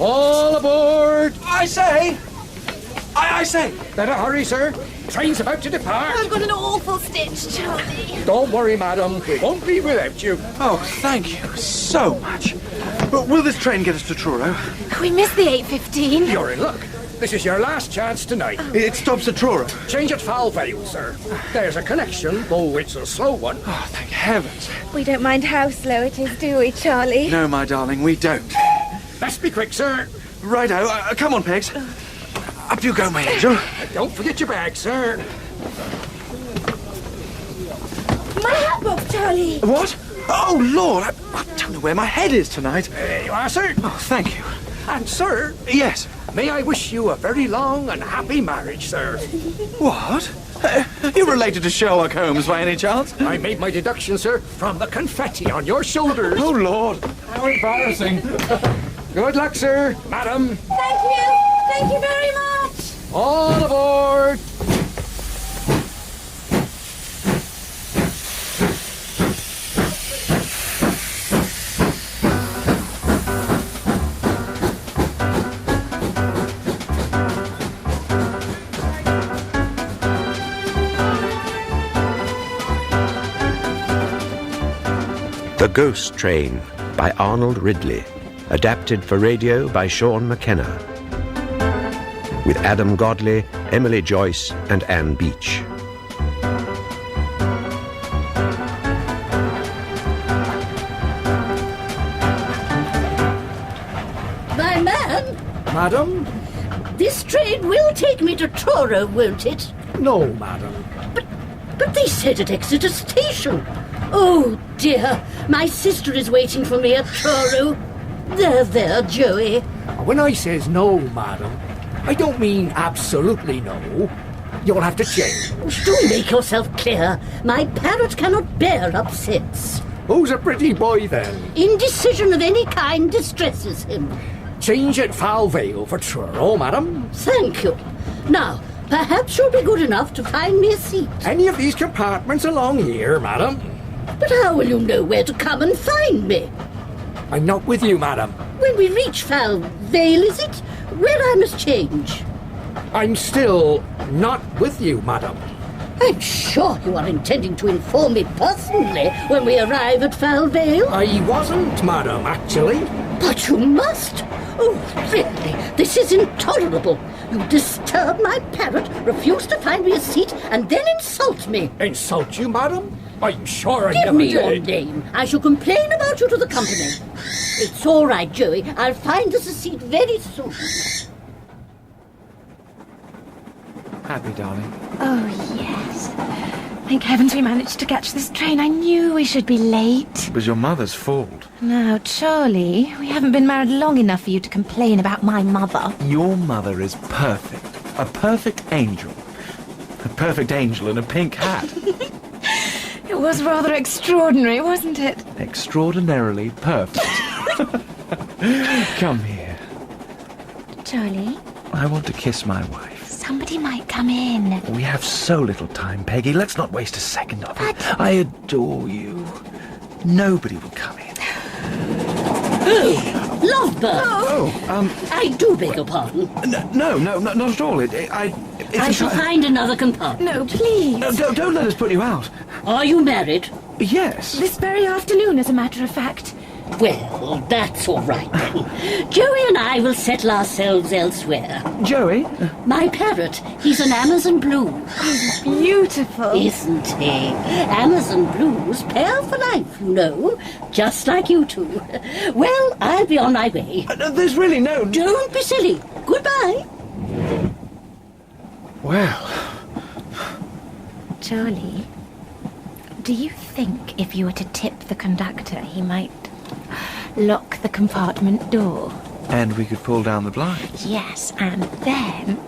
All aboard! I say! I say! Better hurry, sir. Train's about to depart. I've got an awful stitch, Charlie. Don't worry, madam. We won't be without you. Oh, thank you so much. But will this train get us to Truro? We missed the 8:15. You're in luck. This is your last chance tonight. It stops at Truro. Change at Foul Vale, sir. There's a connection, though it's a slow one. Oh, thank heavens. We don't mind how slow it is, do we, Charlie? No, my darling, we don't. Best be quick, sir. Righto, come on, Pegs. Up you go, my angel. Don't forget your bag, sir. My hat book, Charlie. What? Oh, Lord, I don't know where my head is tonight. There you are, sir. Oh, thank you. And, sir, Yes. may I wish you a very long and happy marriage, sir. What? You related to Sherlock Holmes by any chance? I made my deduction, sir, from the confetti on your shoulders. Oh, Lord. How embarrassing. Good luck, sir. Madam. Thank you. Thank you very much. All aboard. The Ghost Train by Arnold Ridley, adapted for radio by Sean McKenna, with Adam Godley, Emily Joyce and Anne Beach. My man, Madam? this train will take me to Truro, won't it? No, madam. But they said at Exeter Station. Oh, dear. My sister is waiting for me at Truro. There, Joey. When I says no, madam, I don't mean absolutely no. You'll have to change. Do make yourself clear. My parrot cannot bear upsets. Who's a pretty boy, then? Indecision of any kind distresses him. Change at Foul Vale for Truro, madam. Thank you. Now, perhaps you'll be good enough to find me a seat. Any of these compartments along here, madam? But how will you know where to come and find me? I'm not with you, madam. When we reach Foul Vale, is it? Where I must change. I'm still not with you, madam. I'm sure you are intending to inform me personally when we arrive at Foul Vale. I wasn't, madam, actually. But you must. Oh, really, this is intolerable. You disturb my parrot, refuse to find me a seat, and then insult me. Insult you, madam? I'm sure I Give never me did. your name. I shall complain about you to the company. It's all right, Joey. I'll find us a seat very soon. Happy, darling. Oh, yes. Thank heavens we managed to catch this train. I knew we should be late. It was your mother's fault. Now, Charlie, we haven't been married long enough for you to complain about my mother. Your mother is perfect. A perfect angel. A perfect angel in a pink hat. It was rather extraordinary, wasn't it? Extraordinarily perfect. Come here. Charlie, I want to kiss my wife. somebody might come in. We have so little time, Peggy. Let's not waste a second of it. But- I adore you. Nobody will come in. Oh, Lovebird. Oh, I do beg your pardon. no, not at all. I shall find another compartment. No, please. No, don't let us put you out. Are you married? Yes. This very afternoon, as a matter of fact. Well, that's all right then. Joey and I will settle ourselves elsewhere. Joey? My parrot, he's an Amazon Blue. Beautiful. Isn't he? Amazon Blues pair for life, you know. Just like you two. Well, I'll be on my way. There's really no... Don't be silly. Goodbye. Well... Charlie, do you think if you were to tip the conductor, he might lock the compartment door? And we could pull down the blinds. Yes, and then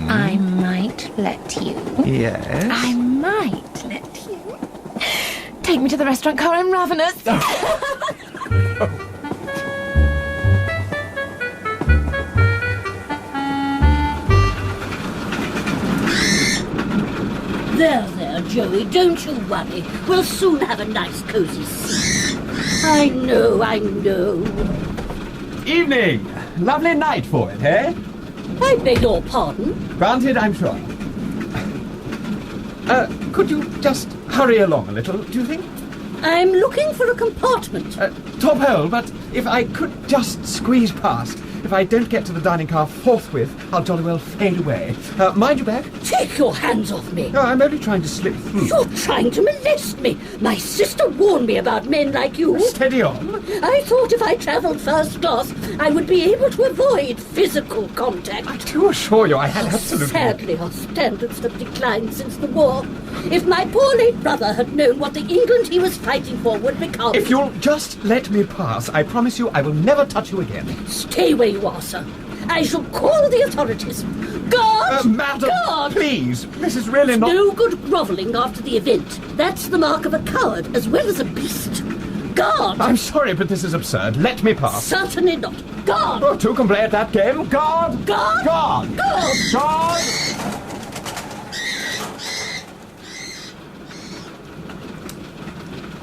I might let you. Yes? I might let you. Take me to the restaurant car, I'm ravenous. There, Joey, don't you worry. We'll soon have a nice, cosy seat. I know. Evening! Lovely night for it, eh? I beg your pardon? Granted, I'm sure. Could you just hurry along a little, do you think? I'm looking for a compartment. Top hole, but if I could just squeeze past. If I don't get to the dining car forthwith, I'll jolly well fade away. Mind your back. Take your hands off me. No, I'm only trying to slip through. You're trying to molest me. My sister warned me about men like you. Steady on. I thought if I travelled first class, I would be able to avoid physical contact. I do assure you I had absolutely... Sadly, our standards have declined since the war. If my poor late brother had known what the England he was fighting for would become... If you'll just let me pass, I promise you I will never touch you again. Stay where you are, sir. I shall call the authorities. Guard! Madam, Guard! please. This is really not... No good grovelling after the event. That's the mark of a coward as well as a beast. Guard! I'm sorry, but this is absurd. Let me pass. Certainly not. Guard! Oh, two can play at that game. Guard! Guard! Guard! Guard! Guard!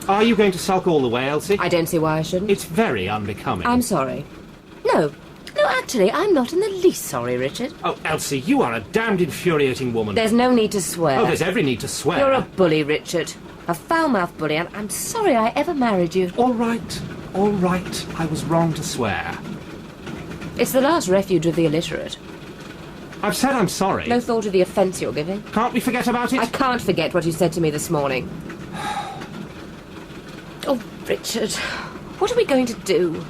Are you going to sulk all the way, Elsie? I don't see why I shouldn't. It's very unbecoming. I'm sorry. No, actually, I'm not in the least sorry, Richard. Oh, Elsie, you are a damned infuriating woman. There's no need to swear. Oh, there's every need to swear. You're a bully, Richard. A foul-mouthed bully, and I'm sorry I ever married you. All right. I was wrong to swear. It's the last refuge of the illiterate. I've said I'm sorry. No thought of the offence you're giving. Can't we forget about it? I can't forget what you said to me this morning. Oh, Richard, what are we going to do?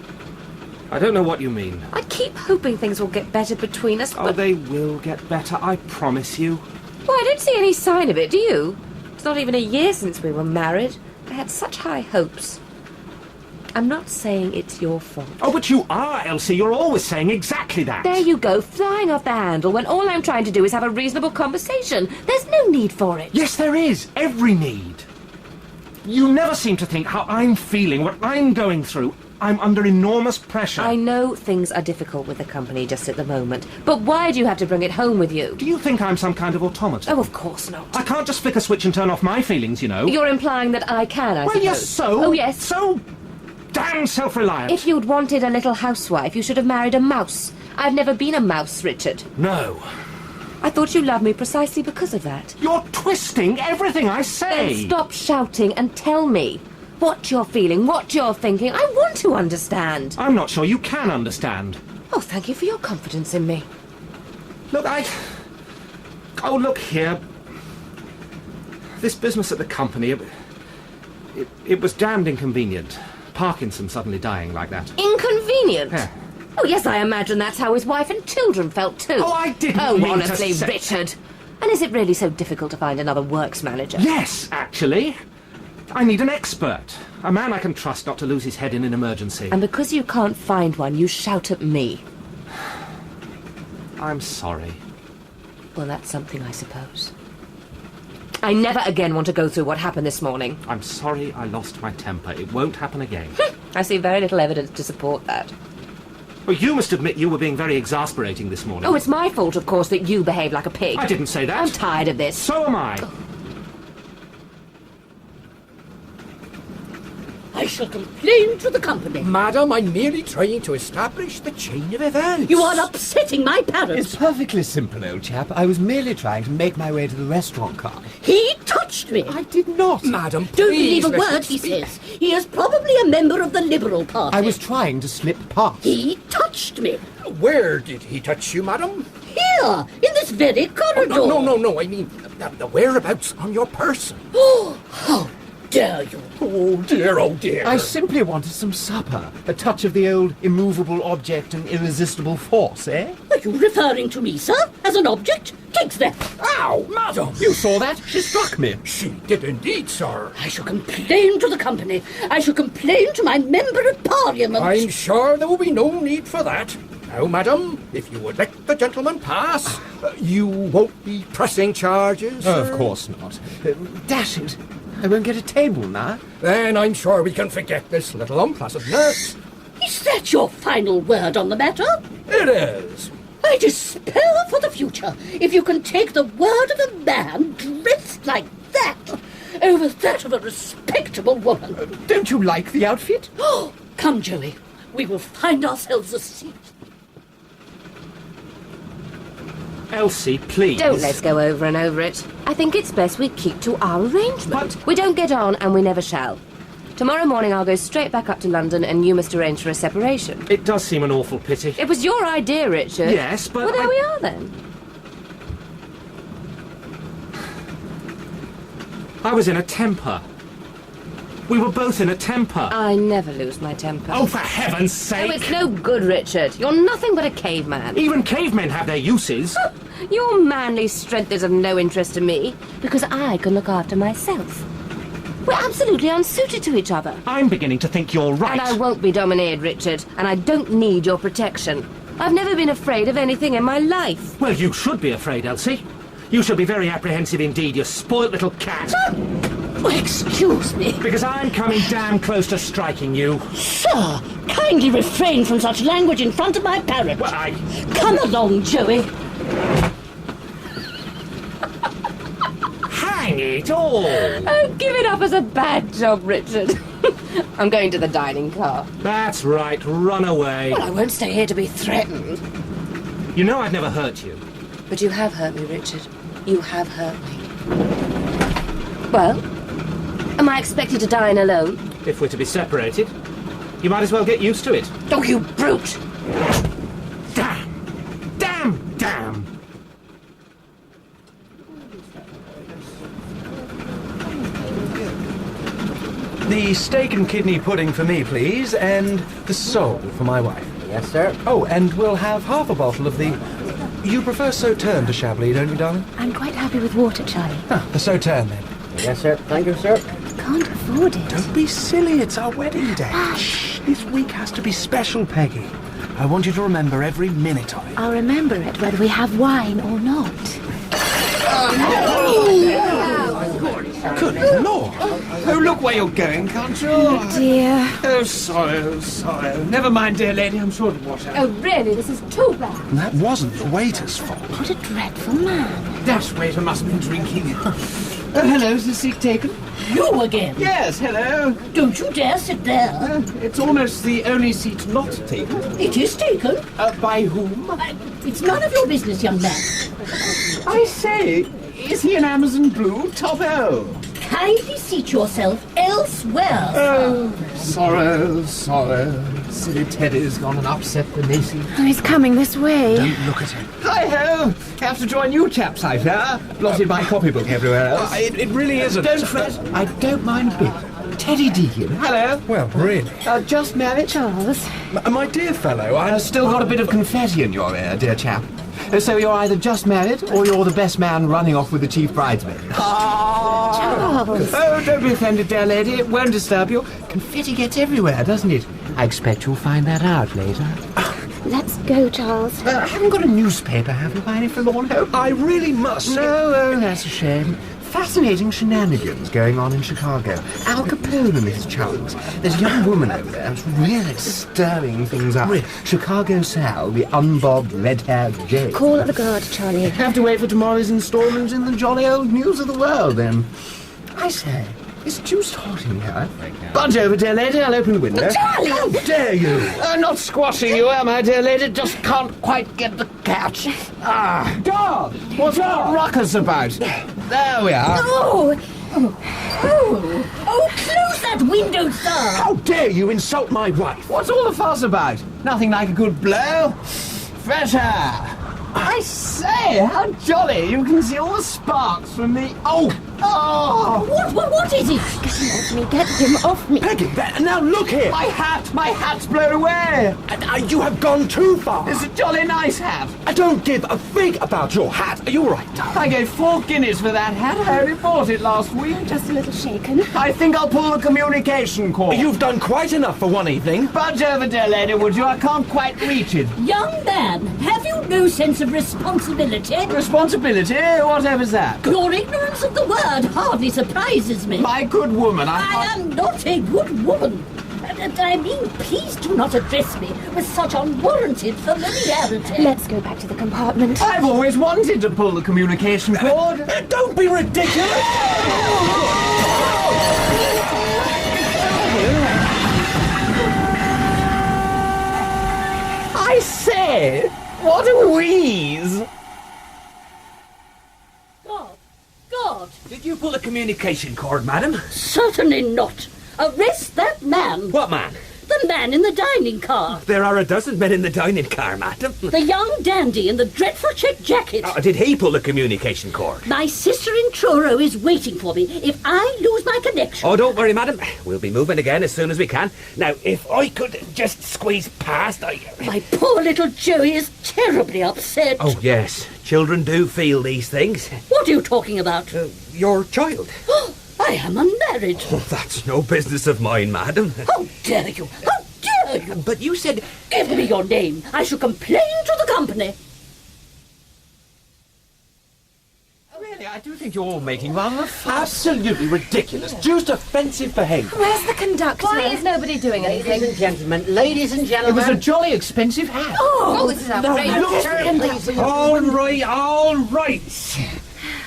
I don't know what you mean. I keep hoping things will get better between us, Oh, but... they will get better, I promise you. Well, I don't see any sign of it, do you? It's not even a year since we were married. I had such high hopes. I'm not saying it's your fault. Oh, but you are, Elsie. You're always saying exactly that. There you go, flying off the handle when all I'm trying to do is have a reasonable conversation. There's no need for it. Yes, there is. Every need. You never seem to think how I'm feeling, what I'm going through. I'm under enormous pressure. I know things are difficult with the company just at the moment, but why do you have to bring it home with you? Do you think I'm some kind of automaton? Oh, of course not. I can't just flick a switch and turn off my feelings, you know. You're implying that I can, I Well, suppose. yes, so. Oh, yes. So damn self-reliant. If you'd wanted a little housewife, you should have married a mouse. I've never been a mouse, Richard. No. I thought you loved me precisely because of that. You're twisting everything I say. Then stop shouting and tell me what you're feeling, what you're thinking. I want to understand. I'm not sure you can understand. Oh, thank you for your confidence in me. Look, Oh, look here. This business at the company, it was damned inconvenient. Parkinson suddenly dying like that. Inconvenient? Yeah. Oh, yes, I imagine that's how his wife and children felt, too. Oh, I didn't Oh, mean honestly, to say... Richard. And is it really so difficult to find another works manager? Yes, actually. I need an expert. A man I can trust not to lose his head in an emergency. And because you can't find one, you shout at me. I'm sorry. Well, that's something, I suppose. I never again want to go through what happened this morning. I'm sorry I lost my temper. It won't happen again. I see very little evidence to support that. Well, you must admit you were being very exasperating this morning. Oh, it's my fault, of course, that you behave like a pig. I didn't say that. I'm tired of this. So am I. I shall complain to the company. Madam, I'm merely trying to establish the chain of events. You are upsetting my parents. It's perfectly simple, old chap. I was merely trying to make my way to the restaurant car. He touched me. I did not. Madam, Don't please, believe a let word me he speak. says. He is probably a member of the Liberal Party. I was trying to slip past. He touched me. Where did he touch you, madam? Here, in this very corridor. No, I mean, the whereabouts on your person. Oh, how dare you? Oh, dear. I simply wanted some supper. A touch of the old immovable object and irresistible force, eh? Are you referring to me, sir, as an object? Take that. Ow, madam. You saw that? She struck me. She did indeed, sir. I shall complain to the company. I shall complain to my member of Parliament. I'm sure there will be no need for that. Now, madam, if you would let the gentleman pass, you won't be pressing charges. Of course not. Dash it. I won't get a table now. Then I'm sure we can forget this little unpleasantness. Is that your final word on the matter? It is. I despair for the future if you can take the word of a man dressed like that over that of a respectable woman. Don't you like the outfit? Oh, come, Joey. We will find ourselves a seat. Elsie, please. Don't let's go over and over it. I think it's best we keep to our arrangement. But- We don't get on, and we never shall. Tomorrow morning I'll go straight back up to London, and you must arrange for a separation. It does seem an awful pity. It was your idea, Richard. Yes, but Well, there I- we are, then. I was in a temper. We were both in a temper. I never lose my temper. Oh, for heaven's Oh, sake! it's no good, Richard. You're nothing but a caveman. Even cavemen have their uses. Your manly strength is of no interest to me, because I can look after myself. We're absolutely unsuited to each other. I'm beginning to think you're right. And I won't be domineered, Richard, and I don't need your protection. I've never been afraid of anything in my life. Well, you should be afraid, Elsie. You should be very apprehensive indeed, you spoilt little cat. Oh, excuse me. Because I'm coming damn close to striking you. Sir, kindly refrain from such language in front of my parrot. Well, I... Come along, Joey. Hang it all! Oh, give it up as a bad job, Richard. I'm going to the dining car. That's right, run away. Well, I won't stay here to be threatened. You know I'd never hurt you. But you have hurt me, Richard. You have hurt me. Well, am I expected to dine alone? If we're to be separated, you might as well get used to it. Oh, you brute! Damn! Damn! Damn! The steak and kidney pudding for me, please, and the sole for my wife. Yes, sir. Oh, and we'll have half a bottle of the... You prefer Sauterne to Chablis, don't you, darling? I'm quite happy with water, Charlie. Ah, the Sauterne, then. Yes, sir. Thank you, sir. Can't afford it. Don't be silly, it's our wedding day. Shh, this week has to be special, Peggy. I want you to remember every minute of it. I'll remember it whether we have wine or not. Good Lord! Oh, look where you're going, can't you? Dear. Oh, sorry. Never mind, dear lady, I'm sure to wash out. Oh, really? This is too bad. That wasn't the waiter's fault. What a dreadful man. That waiter must have been drinking. Hello, is the seat taken? You again. Yes, hello. Don't you dare sit there. It's almost the only seat not taken. It is taken. By whom? It's none of your business, young man. I say, is he an Amazon Blue Topo? Kindly seat yourself elsewhere. Oh, sorrow. Silly Teddy's gone and upset the Macy. Oh, he's coming this way. Don't look at him. Hi-ho! Have to join you chaps, I fear. Blotted my copybook everywhere else. It really isn't. Don't fret. I don't mind a bit. Teddy Deacon. Hello. Well, really. Just married? Charles. My dear fellow, I've still got a bit of confetti in your ear, dear chap. So you're either just married, or you're the best man running off with the chief bridesmaid. Charles. Oh, don't be offended, dear lady. It won't disturb you. Confetti gets everywhere, doesn't it? I expect you'll find that out later. Let's go, Charles. I haven't got a newspaper, have you, by any forlorn hope? I really must. No, oh, that's a shame. Fascinating shenanigans going on in Chicago. Al Capone and his chums. There's a young woman over there who's really stirring things up. Chicago Sal, the unbobbed, red-haired Jay. Call the guard, Charlie. Have to wait for tomorrow's instalment in the jolly old news of the world, then. I say, it's juiced hot in here. Budge over, dear lady, I'll open the window. Charlie! How dare you! I'm not squashing you, am I, dear lady? Just can't quite get the catch. God! What's all ruckus about? There we are. Oh, close that window, sir! How dare you insult my wife? What's all the fuss about? Nothing like a good blow. Fresh air. I say, how jolly! You can see all the sparks from the... Oh! What is it? Get him off me. Peggy, now look here. My hat's blown away! You have gone too far. It's a jolly nice hat. I don't give a fig about your hat. Are you all right, darling? I gave 4 guineas for that hat. I only bought it last week. Just a little shaken. I think I'll pull the communication cord. You've done quite enough for one evening. Budge over, dear lady, would you? I can't quite reach it. Young man, have you no sense of responsibility? Responsibility? Whatever's that? Your ignorance of the word hardly surprises me. My good woman, I am not a good woman. I mean, please do not address me with such unwarranted familiarity. Let's go back to the compartment. I've always wanted to pull the communication cord. Don't be ridiculous. I say, what a wheeze! communication cord, madam. Certainly not. Arrest that man. What man? The man in the dining car. There are a dozen men in the dining car, madam. The young dandy in the dreadful check jacket. Did he pull the communication cord? My sister in Truro is waiting for me if I lose my connection. Oh, don't worry, madam. We'll be moving again as soon as we can. Now, if I could just squeeze past, My poor little Joey is terribly upset. Oh, yes. Children do feel these things. What are you talking about? Your child. I am unmarried. Oh, that's no business of mine, madam. How dare you? How dare you? But you said... Give me your name. I shall complain to the company. Really, I do think you're all making rather a fuss. Absolutely ridiculous. Just offensive behaviour. Where's the conductor? Why is nobody doing anything? Ladies and It gentlemen. was a jolly expensive hat. Oh, this is outrageous. All right.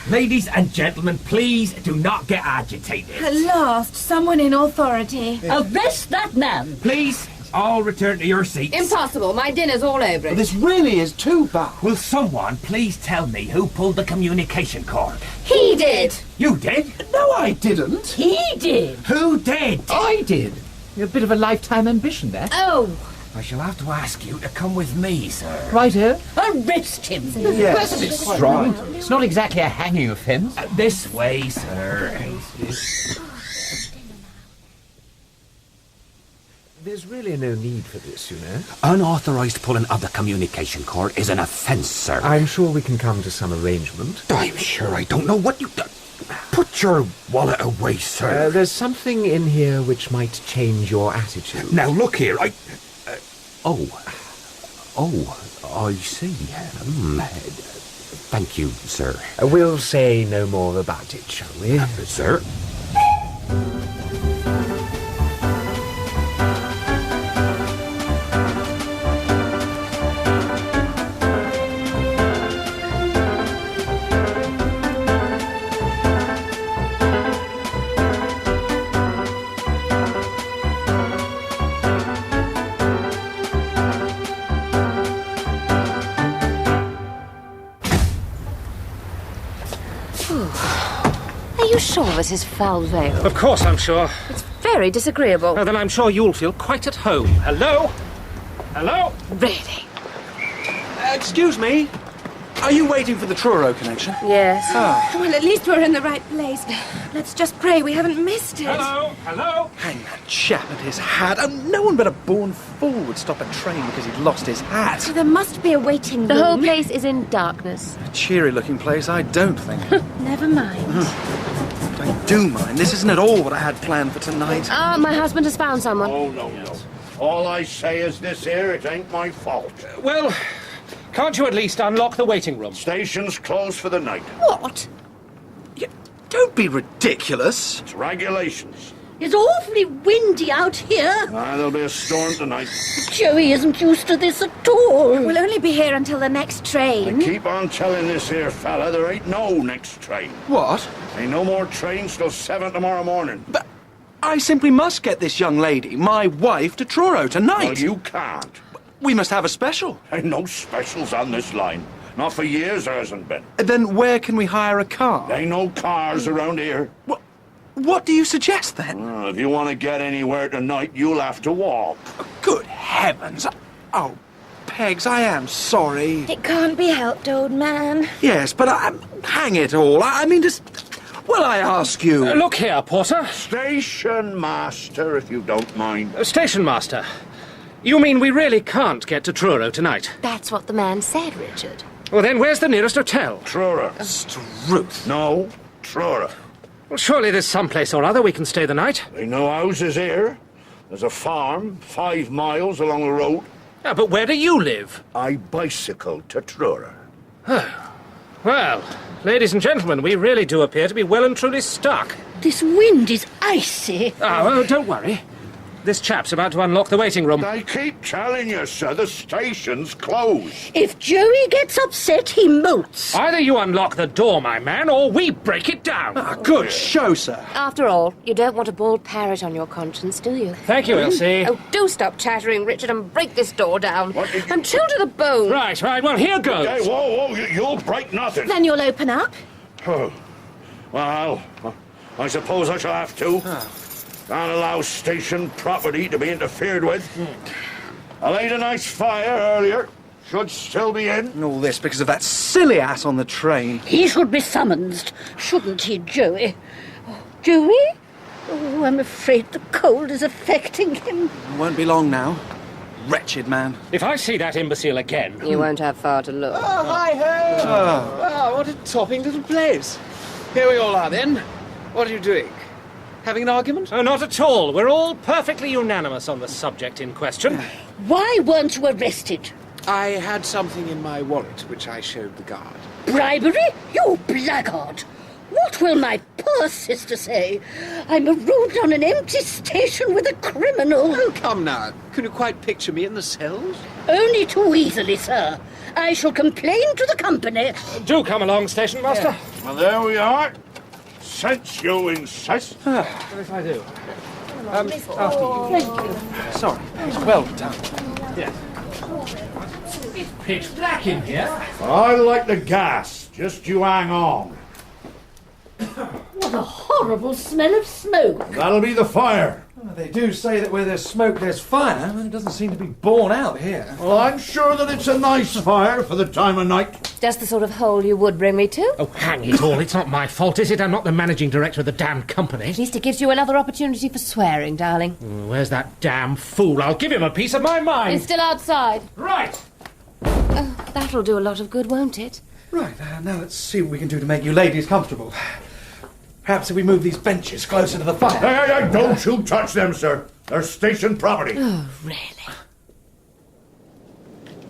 Ladies and gentlemen, please do not get agitated. At last, someone in authority. Arrest that man. Please, all return to your seats. Impossible. My dinner's all over it. This really is too bad. Will someone please tell me who pulled the communication cord? He did. You did? No, I didn't. He did. Who did? I did. You're a bit of a lifetime ambition there. Oh, I shall have to ask you to come with me, sir. Right here? Arrest him. Yes, it's strong. It's not exactly a hanging offence. This way, sir. There's really no need for this, you know. Unauthorised pulling of the communication cord is an offence, sir. I'm sure we can come to some arrangement. I'm sure I don't know what you... Put your wallet away, sir. There's something in here which might change your attitude. Now, look here, Oh, I see. Thank you, sir. We'll say no more about it, shall we? Sir? Are you sure this is Foul Vale? Of course I'm sure. It's very disagreeable. Then I'm sure you'll feel quite at home. Hello? Hello? Really? Excuse me. Are you waiting for the Truro connection? Yes. Ah. Well, at least we're in the right place. Let's just pray we haven't missed it. Hello? Hello? Hang that chap and his hat. No one but a born fool would stop a train because he'd lost his hat. So there must be a waiting room. The whole place is in darkness. A cheery-looking place, I don't think. Never mind. I do mind. This isn't at all what I had planned for tonight. Ah, my husband has found someone. Oh, no. All I say is this here, it ain't my fault. Well, can't you at least unlock the waiting room? Station's closed for the night. What? Don't be ridiculous. It's regulations. It's awfully windy out here. There'll be a storm tonight. Joey isn't used to this at all. We'll only be here until the next train. Keep on telling this here fella there ain't no next train. What? Ain't no more trains till 7 tomorrow morning. But I simply must get this young lady, my wife, to Truro tonight. Well, you can't. We must have a special. Ain't no specials on this line. Not for years there hasn't been. Then where can we hire a car? Ain't no cars around here. What do you suggest, then? Well, if you want to get anywhere tonight, you'll have to walk. Good heavens. Oh, Pegs, I am sorry. It can't be helped, old man. Yes, but hang it all. I mean, just... Well, I ask you... Look here, Porter. Station master, if you don't mind. Station master. You mean we really Can't get to Truro tonight? That's what the man said, Richard. Well, then where's the nearest hotel? Truro. Struth. No, Truro. Well, surely there's some place or other we can stay the night. Ain't no houses here. There's a farm 5 miles along the road. Yeah, but where do you live? I bicycle to Truro. Well, ladies and gentlemen, we really do appear to be well and truly stuck. This wind is icy. Oh, don't worry. This chap's about to unlock the waiting room. I keep telling you, sir, the station's closed. If Joey gets upset, he molts. Either you unlock the door, my man, or we break it down. Good show, sir. After all, you don't want a bald parrot on your conscience, do you? Thank you, Elsie. Oh, do stop chattering, Richard, and break this door down. I'm chilled to the bone. Right, well, here goes. Hey, whoa, you'll break nothing. Then you'll open up? Oh, well, I suppose I shall have to. Can't allow station property to be interfered with. I laid a nice fire earlier. Should still be in. And all this because of that silly ass on the train. He should be summoned, shouldn't he, Joey? Oh, Joey? Oh, I'm afraid the cold is affecting him. It won't be long now. Wretched man. If I see that imbecile again... You won't have far to look. Oh, hi-ho! Oh, what a topping little place. Here we all are, then. What are you doing? Having an argument? Oh, not at all. We're all perfectly unanimous on the subject in question. Why weren't you arrested? I had something in my wallet, which I showed the guard. Bribery? You blackguard! What will my poor sister say? I'm marooned on an empty station with a criminal. Oh, come now. Can you quite picture me in the cells? Only too easily, sir. I shall complain to the company. Do come along, station master. Well, there we are. Since you insist. What if I do? After you. Thank you. Sorry. Well done. Yes. It's pitch black in here. I like the gas. Just you hang on. What a horrible smell of smoke. That'll be the fire. Well, they do say that where there's smoke, there's fire, but it doesn't seem to be borne out here. Well, I'm sure that it's a nice fire for the time of night. Just the sort of hole you would bring me to. Oh, hang it all. It's not my fault, is it? I'm not the managing director of the damn company. At least it gives you another opportunity for swearing, darling. Where's that damn fool? I'll give him a piece of my mind. He's still outside. Right. Oh, that'll do a lot of good, won't it? Right, now let's see what we can do to make you ladies comfortable. Perhaps if we move these benches closer to the fire. Hey, don't you touch them, sir. They're station property. Oh, really?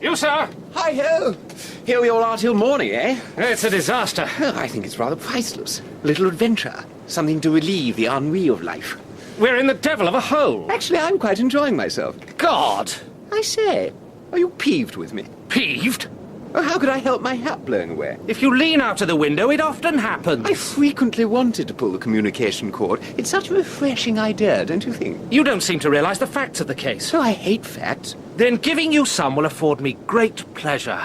You, sir. Hi-ho! Here we all are till morning, eh? It's a disaster. Oh, I think it's rather priceless. A little adventure. Something to relieve the ennui of life. We're in the devil of a hole. Actually, I'm quite enjoying myself. God! I say, are you peeved with me? Peeved? Oh, how could I help my hat blowing away? If you lean out of the window, it often happens. I frequently wanted to pull the communication cord. It's such a refreshing idea, don't you think? You don't seem to realise the facts of the case. So I hate facts. Then giving you some will afford me great pleasure.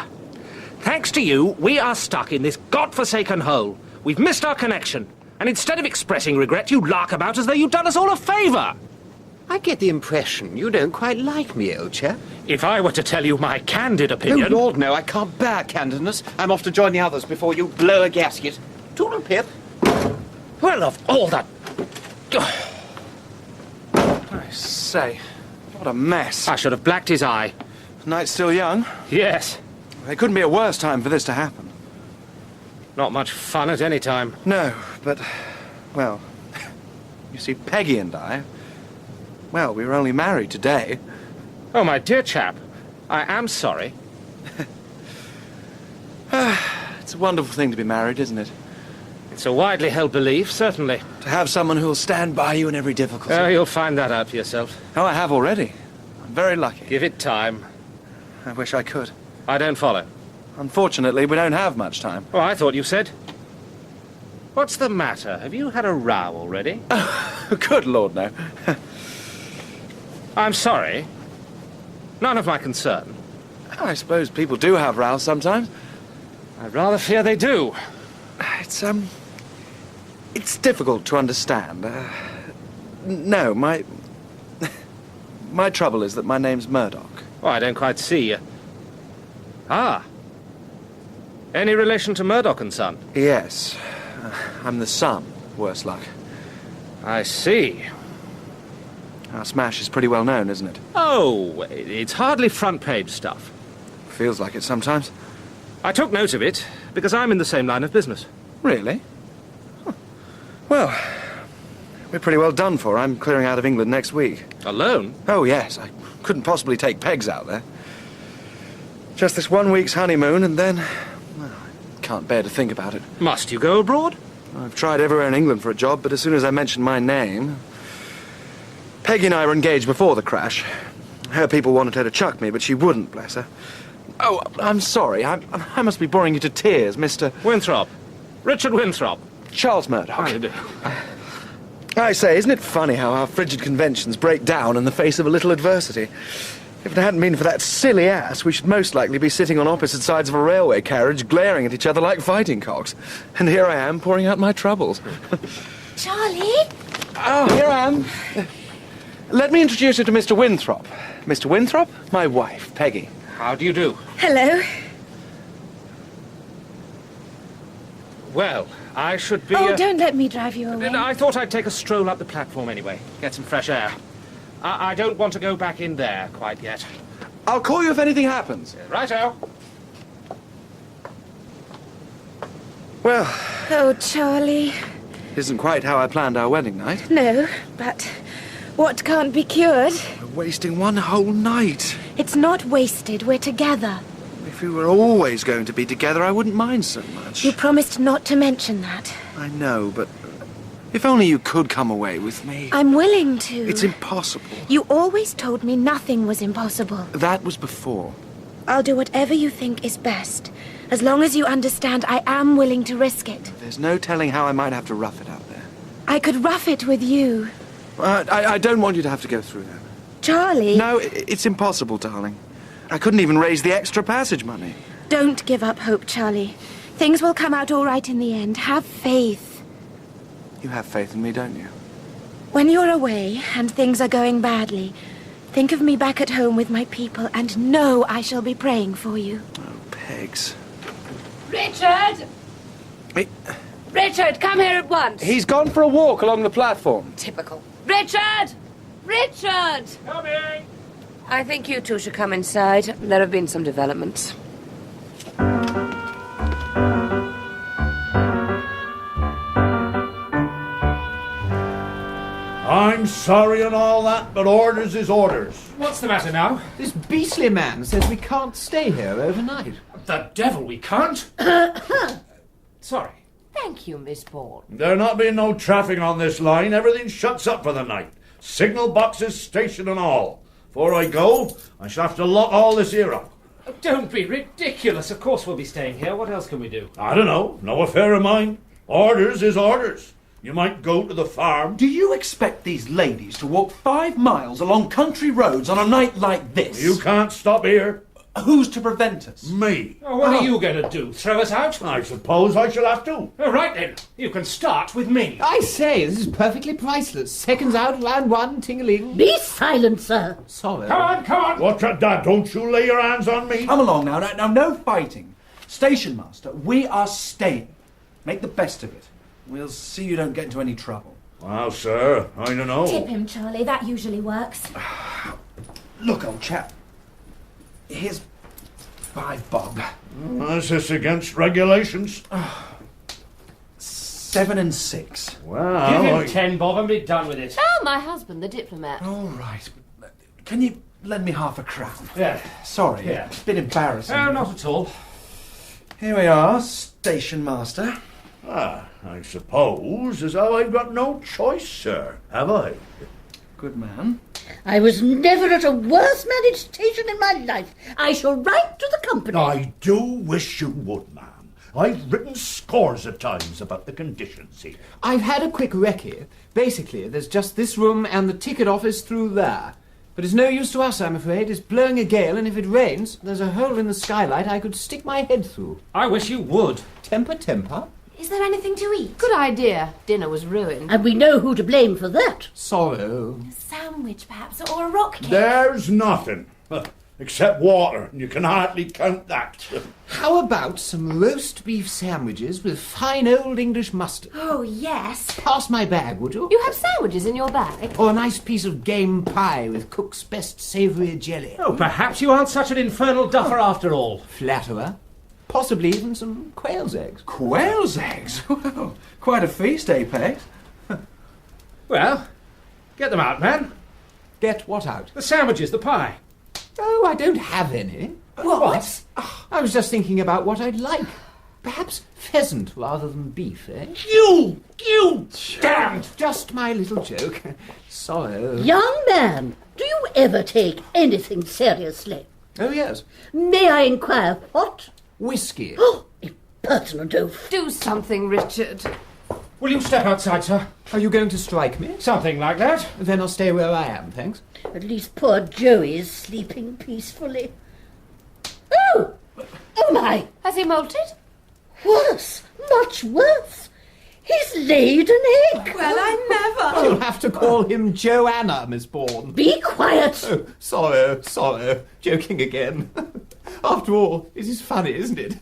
Thanks to you, we are stuck in this godforsaken hole. We've missed our connection. And instead of expressing regret, you lark about as though you'd done us all a favour. I get the impression you don't quite like me, old chap. If I were to tell you my candid opinion... Oh, Lord, no, I can't bear candidness. I'm off to join the others before you blow a gasket. Toodle pip. Well, of all that... I say, what a mess. I should have blacked his eye. Night's still young. Yes. There couldn't be a worse time for this to happen. Not much fun at any time. No, but, well, you see, Peggy and I, well, we were only married today. Oh, my dear chap, I am sorry. It's a wonderful thing to be married, isn't it? It's a widely held belief, certainly. To have someone who'll stand by you in every difficulty. Oh, you'll find that out for yourself. Oh, I have already. I'm very lucky. Give it time. I wish I could. I don't follow. Unfortunately, we don't have much time. Oh, I thought you said. What's the matter? Have you had a row already? Good Lord, no. I'm sorry. None of my concern. I suppose people do have rows sometimes. I rather fear they do. It's difficult to understand. No, my trouble is that my name's Murdoch. Oh, I don't quite see you. Ah. Any relation to Murdoch and Son? Yes. I'm the son, worse luck. I see. Our smash is pretty well known, isn't it? Oh, it's hardly front-page stuff. Feels like it sometimes. I took note of it because I'm in the same line of business. Really? Huh. Well, we're pretty well done for. I'm clearing out of England next week. Alone? Oh, yes. I couldn't possibly take pegs out there. Just this 1 week's honeymoon, and then... well, I can't bear to think about it. Must you go abroad? I've tried everywhere in England for a job, but as soon as I mentioned my name... Peggy and I were engaged before the crash. Her people wanted her to chuck me, but she wouldn't, bless her. Oh, I'm sorry. I must be boring you to tears, Mr... Winthrop. Richard Winthrop. Charles Murdoch. How do you do? I say, isn't it funny how our frigid conventions break down in the face of a little adversity? If it hadn't been for that silly ass, we should most likely be sitting on opposite sides of a railway carriage, glaring at each other like fighting cocks. And here I am, pouring out my troubles. Charlie? Oh, here I am. Let me introduce you to Mr. Winthrop. Mr. Winthrop, my wife, Peggy. How do you do? Hello. Well, I should be... Don't let me drive you away. I thought I'd take a stroll up the platform anyway, get some fresh air. I don't want to go back in there quite yet. I'll call you if anything happens. Righto. Well... Oh, Charlie. Isn't quite how I planned our wedding night. No, but what can't be cured? We're wasting one whole night. It's not wasted. We're together. If we were always going to be together, I wouldn't mind so much. You promised not to mention that. I know, but if only you could come away with me. I'm willing to. It's impossible. You always told me nothing was impossible. That was before. I'll do whatever you think is best. As long as you understand, I am willing to risk it. There's no telling how I might have to rough it out there. I could rough it with you. I don't want you to have to go through that. Charlie! No, it's impossible, darling. I couldn't even raise the extra passage money. Don't give up hope, Charlie. Things will come out all right in the end. Have faith. You have faith in me, don't you? When you're away and things are going badly, think of me back at home with my people and know I shall be praying for you. Oh, Pegs. Richard! Hey. Richard, come here at once. He's gone for a walk along the platform. Typical. Richard! Richard! Coming! I think you two should come inside. There have been some developments. I'm sorry and all that, but orders is orders. What's the matter now? This beastly man says we can't stay here overnight. The devil, we can't. Sorry. Thank you, Miss Bourne. There not being no traffic on this line, everything shuts up for the night. Signal boxes, station and all. Before I go, I shall have to lock all this here up. Oh, don't be ridiculous. Of course we'll be staying here. What else can we do? I don't know. No affair of mine. Orders is orders. You might go to the farm. Do you expect these ladies to walk 5 miles along country roads on a night like this? You can't stop here. Who's to prevent us? Me. Oh, what are you going to do? Throw us out? I suppose I shall have to. All right, then. You can start with me. I say, this is perfectly priceless. Seconds out, round one, ting-a-ling. Be silent, sir. Sorry. Come on, come on. What's that? Don't you lay your hands on me. Come along now. Now, no fighting. Station master, we are staying. Make the best of it. We'll see you don't get into any trouble. Well, sir, I don't know. Tip him, Charlie. That usually works. Look, old chap. Here's 5 bob. Is this against regulations? 7 and 6. Well, Give him 10 bob and be done with it. Oh, my husband, the diplomat. All right. Can you lend me half a crown? Yeah. Sorry, Yeah. it's a bit embarrassing. Oh, not at all. Here we are, station master. I suppose as how I've got no choice, sir. Have I? Good man. I was never at a worse managed station in my life. I shall write to the company. I do wish you would, ma'am. I've written scores of times about the conditions here. I've had a quick recce. Basically, there's just this room and the ticket office through there. But it's no use to us, I'm afraid. It's blowing a gale, and if it rains, there's a hole in the skylight I could stick my head through. I wish you would. Temper, temper. Is there anything to eat? Good idea. Dinner was ruined. And we know who to blame for that. Sorrow. A sandwich, perhaps, or a rock cake? There's nothing. Except water, and you can hardly count that. How about some roast beef sandwiches with fine old English mustard? Oh, yes. Pass my bag, would you? You have sandwiches in your bag? Or a nice piece of game pie with cook's best savoury jelly. Oh, perhaps you aren't such an infernal duffer after all. Flatterer. Possibly even some quail's eggs. Quail's eggs? Well, quite a feast, eh, Pegs? Well, get them out, man. Get what out? The sandwiches, the pie. Oh, I don't have any. What? I was just thinking about what I'd like. Perhaps pheasant rather than beef, eh? You Damned! Just my little joke. Sorrow. Young man, do you ever take anything seriously? Oh, yes. May I inquire what? Whiskey. Oh, impertinent oaf. Do something, Richard. Will you step outside, sir? Are you going to strike me? Something like that. Then I'll stay where I am, thanks. At least poor Joey is sleeping peacefully. Oh! Oh, my! Has he molted? Worse! Much worse! He's laid an egg. Well, I never. You'll have to call him Joanna, Miss Bourne. Be quiet. Oh, sorry. Joking again. After all, it is funny, isn't it?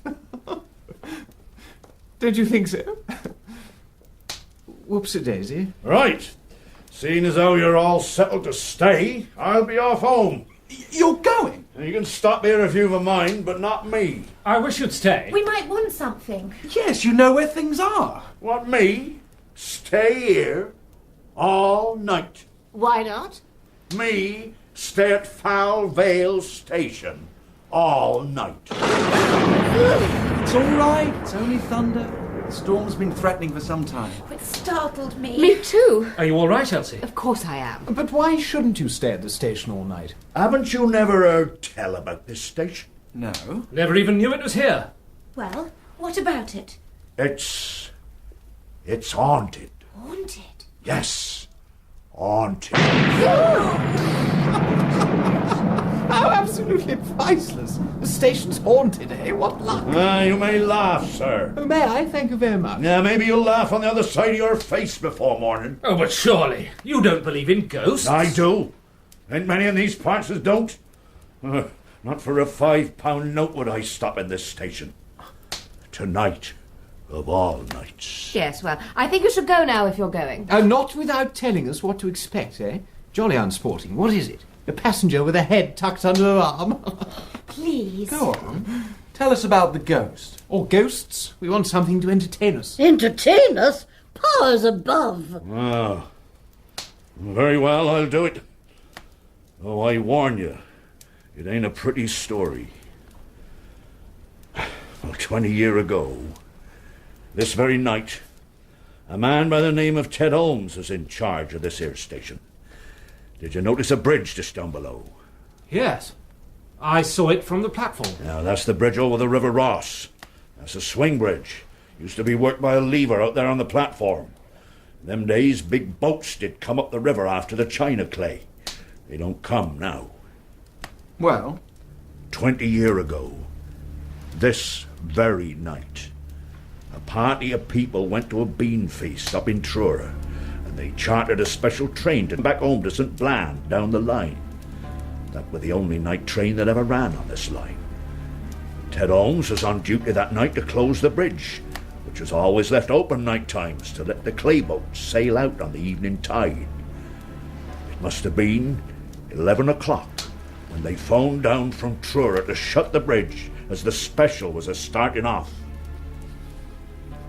Don't you think so? Whoops-a-daisy. Right. Seeing as how you're all settled to stay, I'll be off home. You're going? You can stop here if you've a mind, but not me. I wish you'd stay. We might want something. Yes, you know where things are. What, me? Stay here all night. Why not? Me stay at Foul Vale Station all night. It's all right. It's only thunder. The storm's been threatening for some time. It startled me. Me too. Are you all right, Elsie? Of course I am. But why shouldn't you stay at the station all night? Haven't you never heard tell about this station? No. Never even knew it was here. Well, what about it? It's haunted. Haunted? Yes, haunted. How absolutely priceless. The station's haunted, eh? What luck. You may laugh, sir. Oh, may I? Thank you very much. Yeah, maybe you'll laugh on the other side of your face before morning. Oh, but surely you don't believe in ghosts. I do. Ain't many in these parts as don't. Not for a £5 note would I stop in this station. Tonight, of all nights. Yes, well, I think you should go now if you're going. Not without telling us what to expect, eh? Jolly unsporting. What is it? A passenger with a head tucked under her arm? Please. Go on. Tell us about the ghost. Or ghosts? We want something to entertain us. Entertain us? Powers above. Ah, very well, I'll do it. Oh, I warn you, it ain't a pretty story. Well, 20 years ago, this very night, a man by the name of Ted Holmes was in charge of this here station. Did you notice a bridge just down below? Yes. I saw it from the platform. Now, that's the bridge over the River Ross. That's a swing bridge. Used to be worked by a lever out there on the platform. In them days, big boats did come up the river after the China clay. They don't come now. Well? 20 years ago, this very night, a party of people went to a bean feast up in Truro, and they chartered a special train to back home to St. Bland down the line. That was the only night train that ever ran on this line. Ted Holmes was on duty that night to close the bridge, which was always left open night times to let the clay boats sail out on the evening tide. It must have been 11 o'clock when they phoned down from Truro to shut the bridge as the special was a-starting off.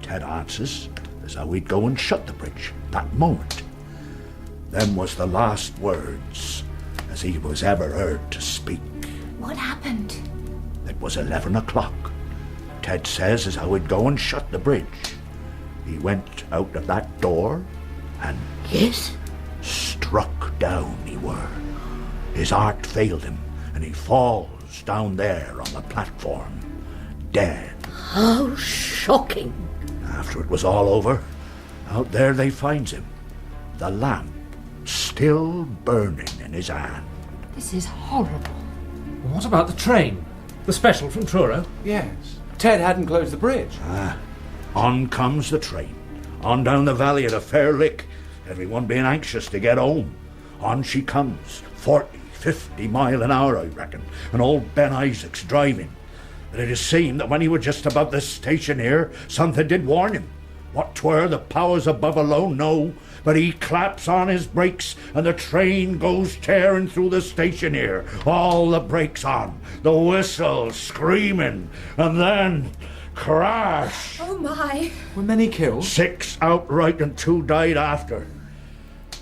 Ted answers as how he'd go and shut the bridge that moment. Them was the last words as he was ever heard to speak. What happened? It was 11 o'clock. Ted says as how he'd go and shut the bridge. He went out of that door and... Yes? Struck down he were. His heart failed him and he falls down there on the platform, dead. How shocking. After it was all over, out there they finds him, the lamp still burning in his hand. This is horrible. What about the train? The special from Truro? Yes. Ted hadn't closed the bridge. On comes the train, on down the valley at a fair lick, everyone being anxious to get home. On she comes, 40, 50 mile an hour, I reckon, and old Ben Isaac's driving. But it is seen that when he was just above this station here, something did warn him. What 'twere, the powers above alone know, but he claps on his brakes and the train goes tearing through the station here. All the brakes on, the whistle screaming, and then crash. Oh my. Were many killed? 6 outright and 2 died after.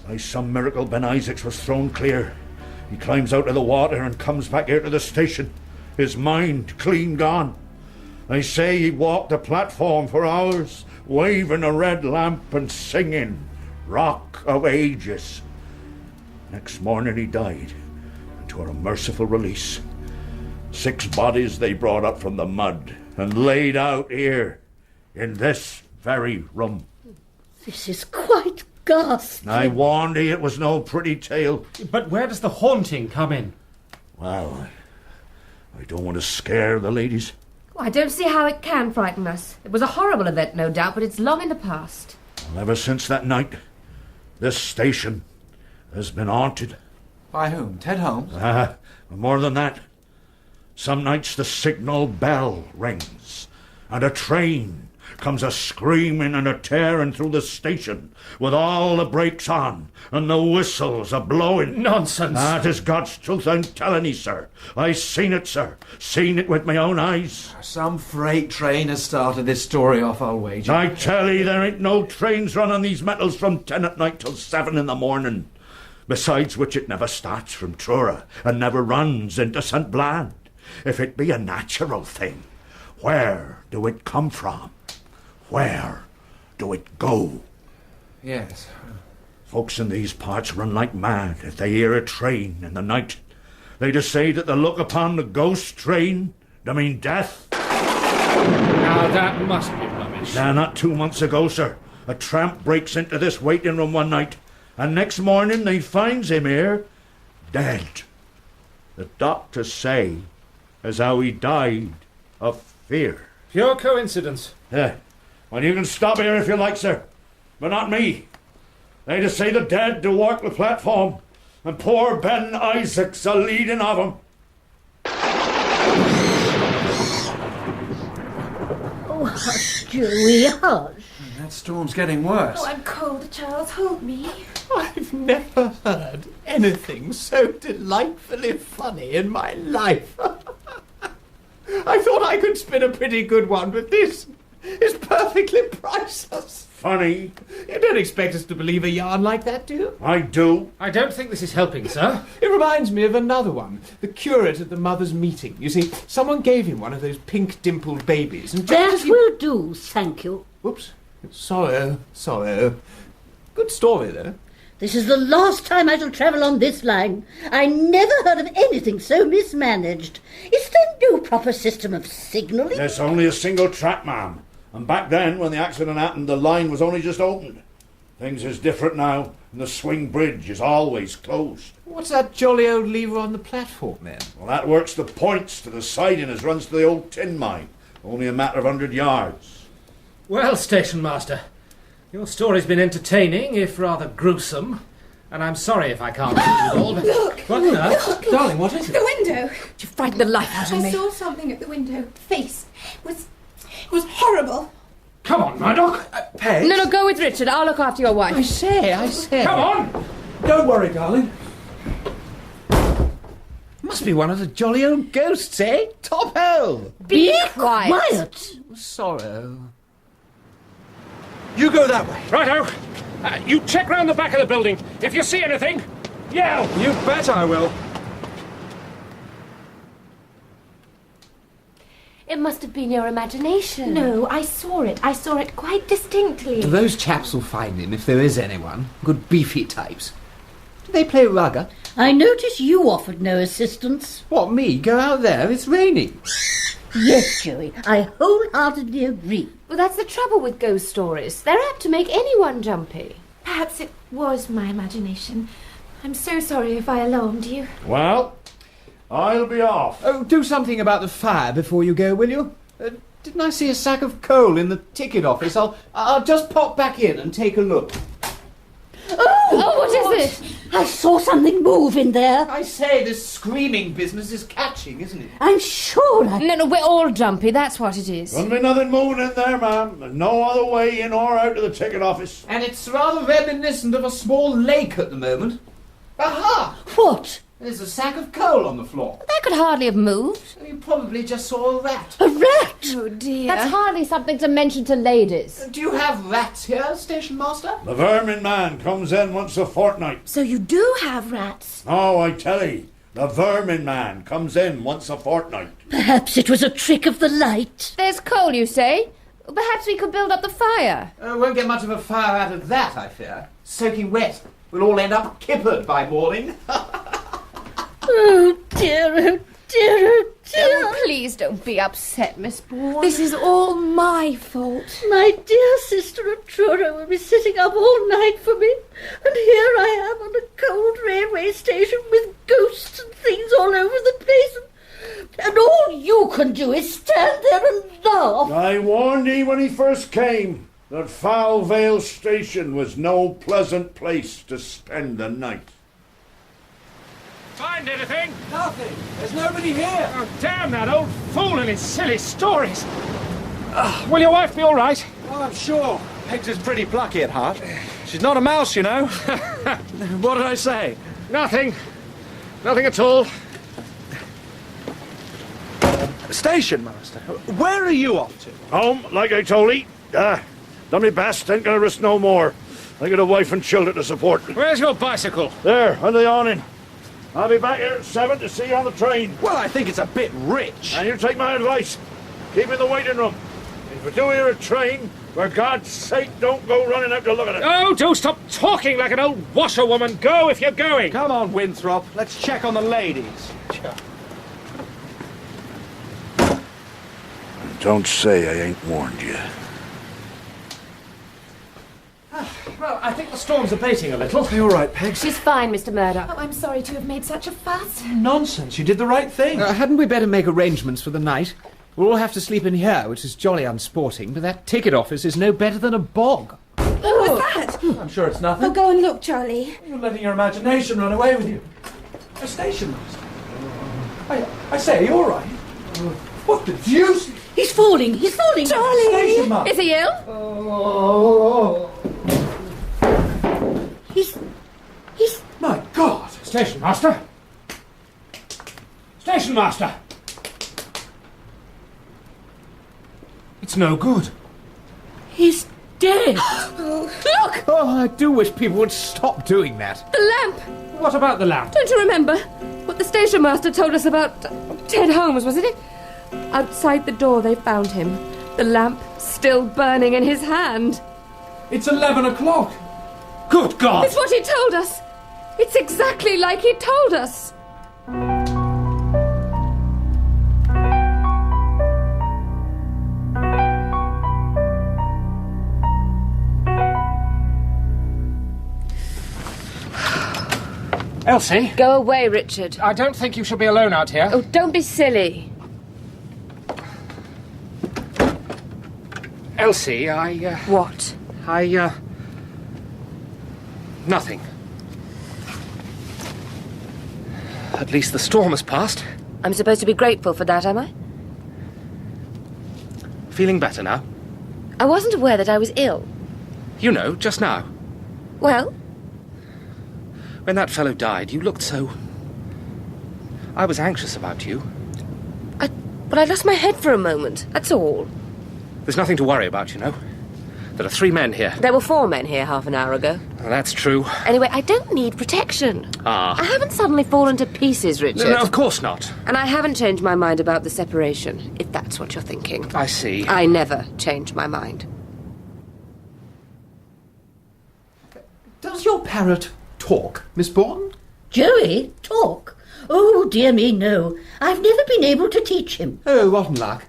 By some miracle, Ben Isaacs was thrown clear. He climbs out of the water and comes back here to the station. His mind clean gone. They say he walked the platform for hours, waving a red lamp and singing Rock of Ages. Next morning he died, and to a merciful release. 6 bodies they brought up from the mud and laid out here, in this very room. This is quite ghastly. I warned ye it was no pretty tale. But where does the haunting come in? Well, I don't want to scare the ladies. Well, I don't see how it can frighten us. It was a horrible event, no doubt, but it's long in the past. Ever since that night, this station has been haunted. By whom? Ted Holmes? More than that. Some nights the signal bell rings, and a train comes a-screaming and a-tearing through the station, with all the brakes on, and the whistles a-blowing. Nonsense! That is God's truth, I'm telling you, sir. I seen it, sir. Seen it with my own eyes. Some freight train has started this story off, I'll wager. I tell you, there ain't no trains running these metals from 10 at night till 7 in the morning. Besides which it never starts from Truro, and never runs into St. Bland. If it be a natural thing, where do it come from? Where do it go? Yes. Folks in these parts run like mad if they hear a train in the night. They just say that they look upon the ghost train to mean death. Now that must be rubbish. Now, not 2 months ago, sir, a tramp breaks into this waiting room one night, and next morning they finds him here, dead. The doctors say as how he died of fear. Pure coincidence. Yeah. Well, you can stop here if you like, sir, but not me. They just say the dead to walk the platform, and poor Ben Isaac's a leading of 'em. Oh, hush, Joey, hush. That storm's getting worse. Oh, I'm cold, Charles. Hold me. I've never heard anything so delightfully funny in my life. I thought I could spin a pretty good one, but this is perfectly priceless. Funny? You don't expect us to believe a yarn like that, do you? I do. I don't think this is helping, sir. It reminds me of another one. The curate at the mothers' meeting. You see, someone gave him one of those pink-dimpled babies. And That will do, thank you. Whoops. Sorrow. Good story, though. This is the last time I shall travel on this line. I never heard of anything so mismanaged. Is there no proper system of signalling? There's only a single track, ma'am. And back then, when the accident happened, the line was only just opened. Things is different now, and the swing bridge is always closed. What's that jolly old lever on the platform, then? Well, that works the points to the siding as runs to the old tin mine. Only a matter of 100 yards. Well, station master, your story's been entertaining, if rather gruesome. And I'm sorry if I can't see it all, but... Look! What? Look! Darling, what is it? The window! You frightened the life out of me. I saw something at the window. Face. It was horrible. Come on, Murdoch. Peg? No, go with Richard. I'll look after your wife. I say. Come on! Don't worry, darling. Must be one of the jolly old ghosts, eh? Top hell! Be quiet. Sorrow. You go that way. Righto. You check round the back of the building. If you see anything, yell. You bet I will. It must have been your imagination. No, I saw it. I saw it quite distinctly. Those chaps will find him, if there is anyone. Good beefy types. Do they play rugger? I notice you offered no assistance. What, me? Go out there? It's raining. Yes, Joey, I wholeheartedly agree. Well, that's the trouble with ghost stories. They're apt to make anyone jumpy. Perhaps it was my imagination. I'm so sorry if I alarmed you. Well, I'll be off. Oh, do something about the fire before you go, will you? Didn't I see a sack of coal in the ticket office? I'll just pop back in and take a look. Oh, what is it? I saw something move in there. I say, this screaming business is catching, isn't it? I'm sure No, we're all jumpy. That's what it is. Wouldn't be nothing moving in there, ma'am. There's no other way in or out of the ticket office. And it's rather reminiscent of a small lake at the moment. Aha! What? There's a sack of coal on the floor. That could hardly have moved. You probably just saw a rat. A rat? Oh, dear. That's hardly something to mention to ladies. Do you have rats here, station master? The vermin man comes in once a fortnight. So you do have rats? Oh, I tell you, the vermin man comes in once a fortnight. Perhaps it was a trick of the light. There's coal, you say? Perhaps we could build up the fire. Won't get much of a fire out of that, I fear. Soaking wet. We'll all end up kippered by morning. Oh dear, oh dear, oh dear. Oh, please don't be upset, Miss Bourne. This is all my fault. My dear sister of Truro will be sitting up all night for me, and here I am on a cold railway station with ghosts and things all over the place, and all you can do is stand there and laugh. I warned ye when he first came. that Foul Vale Station was no pleasant place to spend the night. Find anything? Nothing. There's nobody here. Oh, damn that old fool and his silly stories. Will your wife be all right? Oh, I'm sure. Pegs is pretty plucky at heart. She's not a mouse, you know. What did I say? Nothing. Nothing at all. Station master, where are you off to? Home, like I told ye. Done me best, ain't gonna risk no more. I got a wife and children to support. Where's your bicycle? There, under the awning. I'll be back here at 7 to see you on the train. Well, I think it's a bit rich. And you take my advice. Keep in the waiting room. If we do hear a train, for God's sake, don't go running out to look at it. Oh, do stop talking like an old washerwoman. Go if you're going. Come on, Winthrop. Let's check on the ladies. Don't say I ain't warned you. Well, I think the storm's abating a little. Are you all right, Pegs? She's fine, Mr. Murdoch. Oh, I'm sorry to have made such a fuss. Nonsense. You did the right thing. Hadn't we better make arrangements for the night? We'll all have to sleep in here, which is jolly unsporting, but that ticket office is no better than a bog. What was that? I'm sure it's nothing. Oh, go and look, Charlie. You're letting your imagination run away with you. A station master. I say, are you all right? What the deuce? He's falling. He's falling. Charlie! Station master. Is he ill? Oh. He's... My God. Station master. Station master. It's no good. He's dead. Look! Oh, I do wish people would stop doing that. The lamp! What about the lamp? Don't you remember what the station master told us about Ted Holmes, wasn't it? Outside the door they found him. The lamp still burning in his hand. It's 11 o'clock. Good God! It's what he told us. It's exactly like he told us. Elsie? Go away, Richard. I don't think you should be alone out here. Oh, don't be silly. Elsie, What? Nothing. At least the storm has passed. I'm supposed to be grateful for that, am I? Feeling better now? I wasn't aware that I was ill. You know, just now. Well? When that fellow died, you looked so... I was anxious about you. But I lost my head for a moment, that's all. There's nothing to worry about, you know. There are 3 men here. There were 4 men here half an hour ago. Well, that's true. Anyway, I don't need protection. Ah. I haven't suddenly fallen to pieces, Richard. No, of course not. And I haven't changed my mind about the separation, if that's what you're thinking. I see. I never change my mind. Does your parrot talk, Miss Bourne? Joey, talk? Oh, dear me, no. I've never been able to teach him. Oh, rotten luck.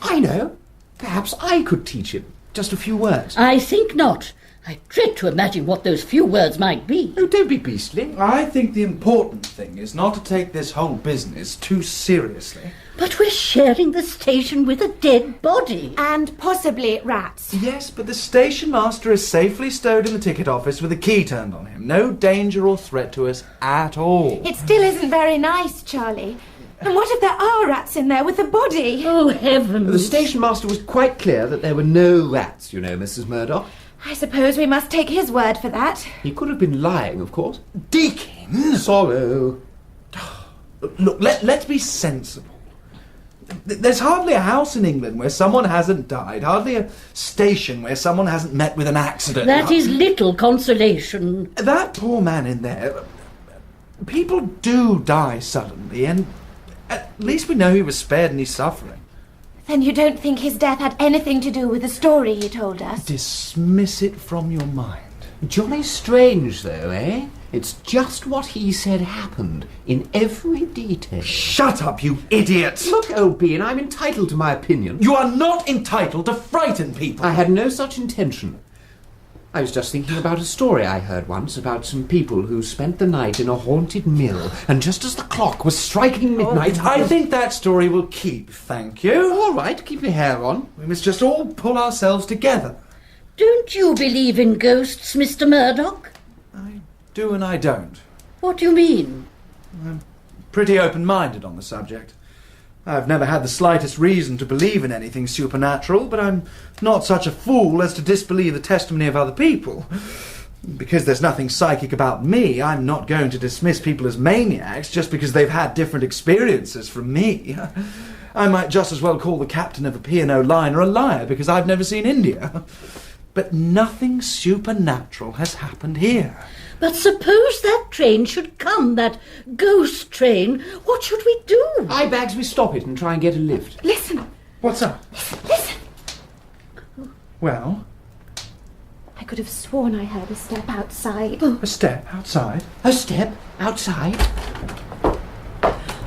I know. Perhaps I could teach him. Just a few words. I think not. I dread to imagine what those few words might be. Oh, don't be beastly. I think the important thing is not to take this whole business too seriously. But we're sharing the station with a dead body. And possibly rats. Yes, but the station master is safely stowed in the ticket office with a key turned on him. No danger or threat to us at all. It still isn't very nice, Charlie. And what if there are rats in there with a body? Oh, heavens. The station master was quite clear that there were no rats, you know, Mrs. Murdoch. I suppose we must take his word for that. He could have been lying, of course. Deacon! Sorrow. Look, let's be sensible. There's hardly a house in England where someone hasn't died, hardly a station where someone hasn't met with an accident. That is little consolation. That poor man in there... People do die suddenly, and at least we know he was spared any suffering. Then you don't think his death had anything to do with the story he told us? Dismiss it from your mind. Jolly strange, though, eh? It's just what he said happened, in every detail. Shut up, you idiot! Look, old bean, I'm entitled to my opinion. You are not entitled to frighten people. I had no such intention. I was just thinking about a story I heard once about some people who spent the night in a haunted mill, and just as the clock was striking midnight... I think that story will keep, thank you. All right, keep your hair on. We must just all pull ourselves together. Don't you believe in ghosts, Mr. Murdoch? I do and I don't. What do you mean? I'm pretty open-minded on the subject. I've never had the slightest reason to believe in anything supernatural, but I'm not such a fool as to disbelieve the testimony of other people. Because there's nothing psychic about me, I'm not going to dismiss people as maniacs just because they've had different experiences from me. I might just as well call the captain of a P&O liner a liar because I've never seen India. But nothing supernatural has happened here. But suppose that train should come, that ghost train. What should we do? I bags we stop it and try and get a lift. Listen. What's up? Listen. Well? I could have sworn I heard a step outside. A step outside? A step outside?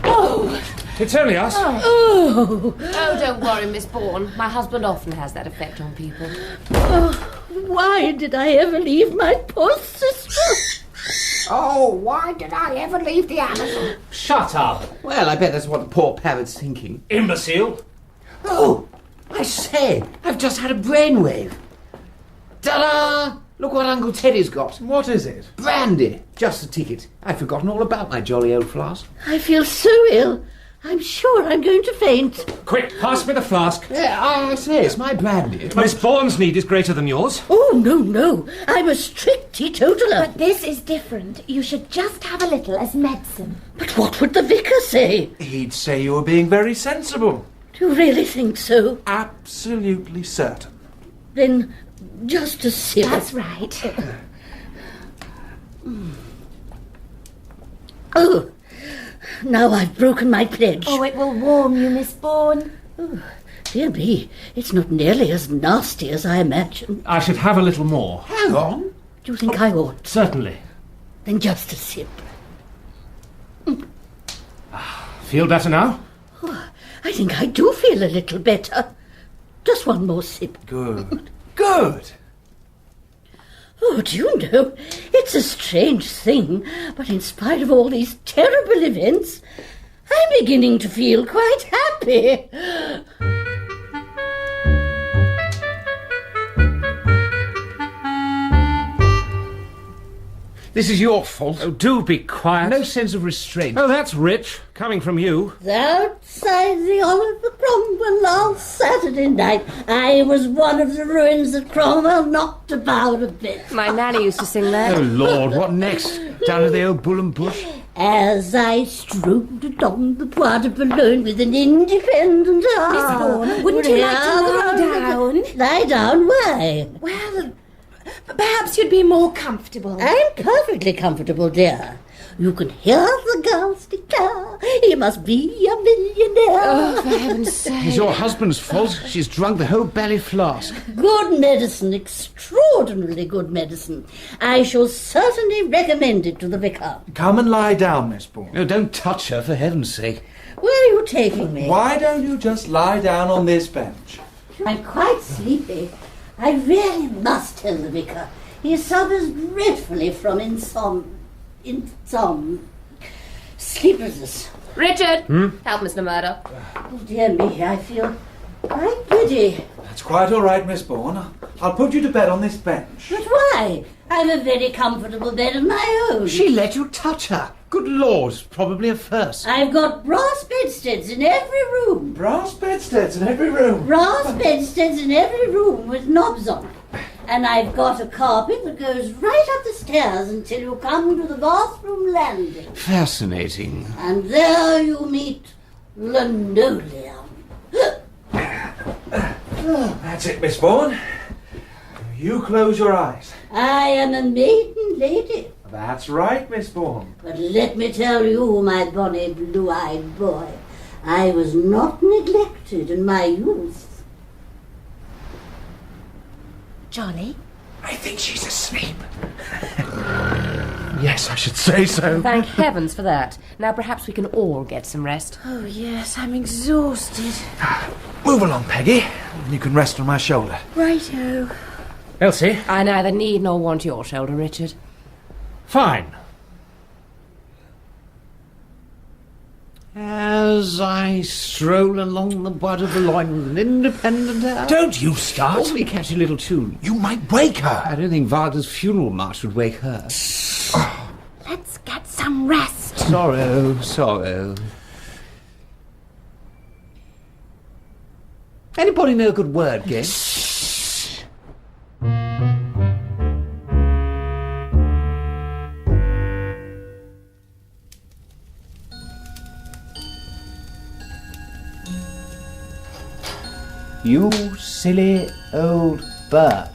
Oh! It's only us. Oh, don't worry, Miss Bourne. My husband often has that effect on people. Oh, why did I ever leave my poor sister? Oh, why did I ever leave the Amazon? Shut up. Well, I bet that's what the poor parrot's thinking. Imbecile. Oh, I say, I've just had a brainwave. Ta-da! Look what Uncle Teddy's got. What is it? Brandy. Just a ticket. I'd forgotten all about my jolly old flask. I feel so ill. I'm sure I'm going to faint. Quick, pass me the flask. Yeah, I say, it's my brandy. Miss Bourne's need is greater than yours. Oh, no. I'm a strict teetotaler. But this is different. You should just have a little as medicine. But what would the vicar say? He'd say you were being very sensible. Do you really think so? Absolutely certain. Then just a sip. That's right. Oh, now I've broken my pledge. Oh, it will warm you, Miss Bourne. Oh, dear me, it's not nearly as nasty as I imagined. I should have a little more. Hang on. Do you think I ought? Certainly. Then just a sip. Feel better now? Oh, I think I do feel a little better. Just one more sip. Good. Good. Oh, do you know, it's a strange thing, but in spite of all these terrible events, I'm beginning to feel quite happy. This is your fault. Oh, do be quiet. No sense of restraint. Oh, that's rich, coming from you. Outside the Oliver Cromwell last Saturday night, I was one of the ruins that Cromwell knocked about a bit. My nanny used to sing that. Oh, Lord, what next? Down to the old bull and bush? As I strode along the Bois de Boulogne with an independent heart. Miss Bourne, wouldn't you like to lie down? Lie down? Why? Well, perhaps you'd be more comfortable. I'm perfectly comfortable, dear. You can hear the girls declare he must be a millionaire. Oh, for heaven's sake. It's your husband's fault. She's drunk the whole bally flask. Good medicine, extraordinarily good medicine. I shall certainly recommend it to the vicar. Come and lie down, Miss Bourne. No, don't touch her, for heaven's sake. Where are you taking me? Why don't you just lie down on this bench? I'm quite sleepy. I really must tell the vicar. He suffers dreadfully from sleeplessness. Richard! Help Mr. Murdoch. Oh, dear me, I feel quite giddy. That's quite all right, Miss Bourne. I'll put you to bed on this bench. But why? I've a very comfortable bed of my own. She let you touch her. Good Lord, it's probably a first. I've got brass bedsteads in every room. Brass bedsteads in every room? Brass bedsteads in every room with knobs on it. And I've got a carpet that goes right up the stairs until you come to the bathroom landing. Fascinating. And there you meet linoleum. That's it, Miss Bourne. You close your eyes. I am a maiden lady. That's right, Miss Bourne. But let me tell you, my bonny blue-eyed boy, I was not neglected in my youth. Johnny? I think she's asleep. Yes, I should say so. Thank heavens for that. Now perhaps we can all get some rest. Oh, yes, I'm exhausted. Move along, Peggy. You can rest on my shoulder. Righto. Elsie? I neither need nor want your shoulder, Richard. Fine. As I stroll along the bud of the loin with an independent air... Don't you start! Only catch a little tune. You might wake her! I don't think Wagner's funeral march would wake her. Let's get some rest. Sorrow. Anybody know a good word game? You silly old bird.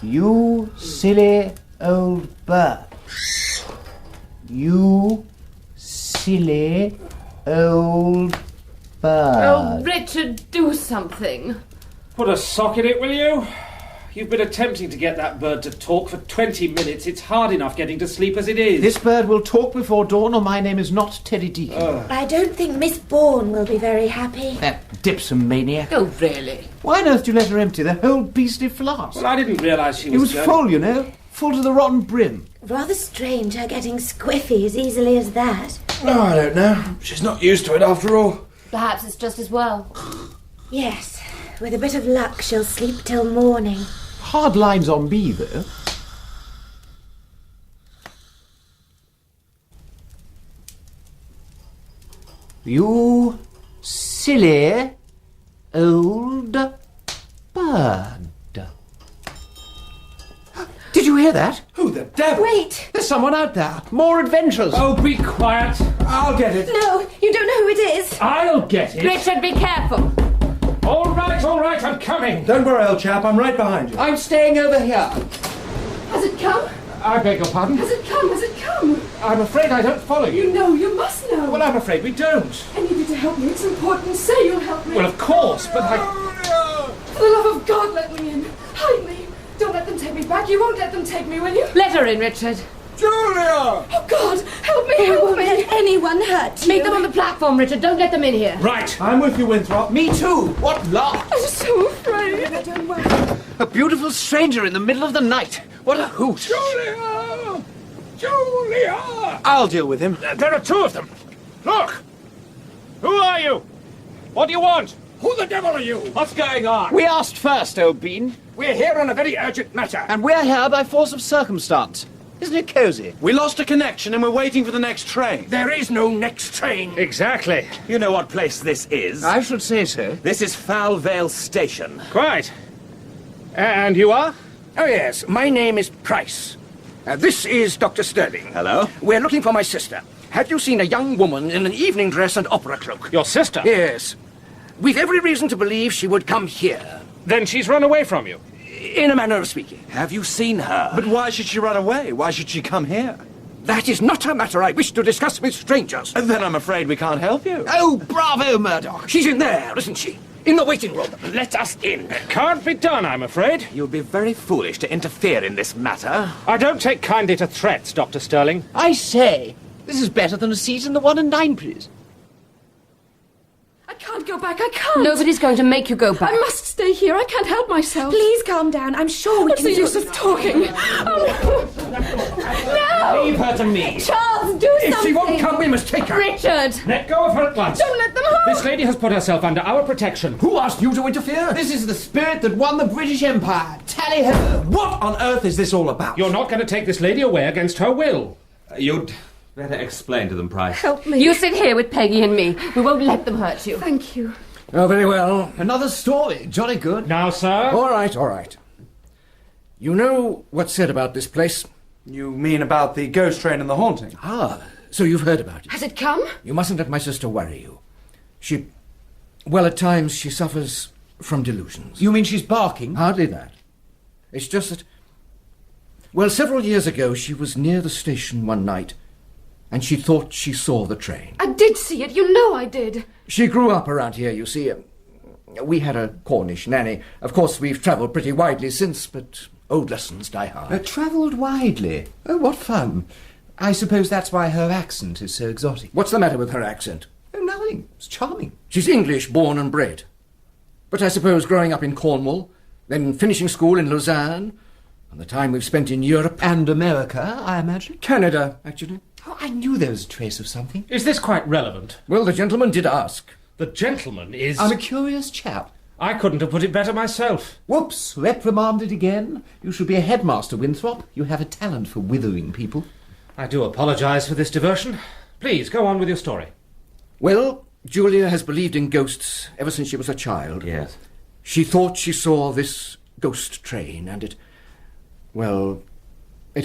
You silly old bird. You silly old bird. Oh, Richard, do something. Put a sock in it, will you? You've been attempting to get that bird to talk for 20 minutes. It's hard enough getting to sleep as it is. This bird will talk before dawn, or my name is not Teddy Deacon. I don't think Miss Bourne will be very happy. That dipsomaniac. Oh, really? Why on earth did you let her empty the whole beastly flask? Well, I didn't realise she was... It was going- full, you know. Full to the rotten brim. Rather strange her getting squiffy as easily as that. Oh, I don't know. She's not used to it after all. Perhaps it's just as well. Yes, with a bit of luck she'll sleep till morning. Hard lines on me, though. You silly old bird. Did you hear that? Who the devil? Wait! There's someone out there. More adventures. Oh, be quiet. I'll get it. No, you don't know who it is. I'll get it. Richard, be careful. All right, I'm coming. Don't worry, old chap, I'm right behind you. I'm staying over here. Has it come? I beg your pardon? Has it come? Has it come? I'm afraid I don't follow you. You know, you must know. Well, I'm afraid we don't. I need you to help me. It's important. Say you'll help me. Well, of course, but I... For the love of God, let me in. Hide me. Don't let them take me back. You won't let them take me, will you? Let her in, Richard. Julia! Oh, God, help me, I help won't me. let anyone hurt you. Meet them on the platform, Richard. Don't let them in here. Right. I'm with you, Winthrop. Me too. What luck. I'm so afraid. Don't worry. A beautiful stranger in the middle of the night. What a hoot. Julia! Julia! I'll deal with him. There are two of them. Look! Who are you? What do you want? Who the devil are you? What's going on? We asked first, old bean. We're here on a very urgent matter. And we're here by force of circumstance. Isn't it cosy? We lost a connection and we're waiting for the next train. There is no next train. Exactly. You know what place this is? I should say so. This is Foul Vale Station. Quite. And you are? Oh, yes. My name is Price. This is Dr. Sterling. Hello? We're looking for my sister. Have you seen a young woman in an evening dress and opera cloak? Your sister? Yes. We've every reason to believe she would come here. Then she's run away from you. In a manner of speaking. Have you seen her? But why should she run away? Why should she come here? That is not a matter I wish to discuss with strangers. Then I'm afraid we can't help you. Oh, bravo, Murdoch. She's in there, isn't she? In the waiting room. Let us in. Can't be done, I'm afraid. You'd be very foolish to interfere in this matter. I don't take kindly to threats, Dr. Sterling. I say, this is better than a seat in the 1 and 9, please. I can't go back. I can't. Nobody's going to make you go back. I must stay here. I can't help myself. Please calm down. I'm sure we What's can the do use it. of talking? No! Leave her to me. Charles, do If something! she won't come, we must take her. Richard! Let go of her at once. Don't let them harm! This lady has put herself under our protection. Who asked you to interfere? This is the spirit that won the British Empire. Tally ho! What on earth is this all about? You're not going to take this lady away against her will. You'd better explain to them, Price. Help me. You sit here with Peggy and me. We won't let them hurt you. Thank you. Oh, very well. Another story. Jolly good. Now, sir. All right, all right. You know what's said about this place? You mean about the ghost train and the haunting? Ah, so you've heard about it. Has it come? You mustn't let my sister worry you. Well, at times she suffers from delusions. You mean she's barking? Hardly that. It's just that... Well, several years ago she was near the station one night and she thought she saw the train. I did see it. You know I did. She grew up around here, you see. We had a Cornish nanny. Of course, we've travelled pretty widely since, but old lessons die hard. Travelled widely. Oh, what fun. I suppose that's why her accent is so exotic. What's the matter with her accent? Oh, nothing. It's charming. She's English, born and bred. But I suppose growing up in Cornwall, then finishing school in Lausanne, and the time we've spent in Europe... And America, I imagine. Canada, actually. Oh, I knew there was a trace of something. Is this quite relevant? Well, the gentleman did ask. The gentleman is... I'm a curious chap. I couldn't have put it better myself. Whoops, reprimanded again. You should be a headmaster, Winthrop. You have a talent for withering people. I do apologise for this diversion. Please, go on with your story. Well, Julia has believed in ghosts ever since she was a child. Yes. She thought she saw this ghost train, and it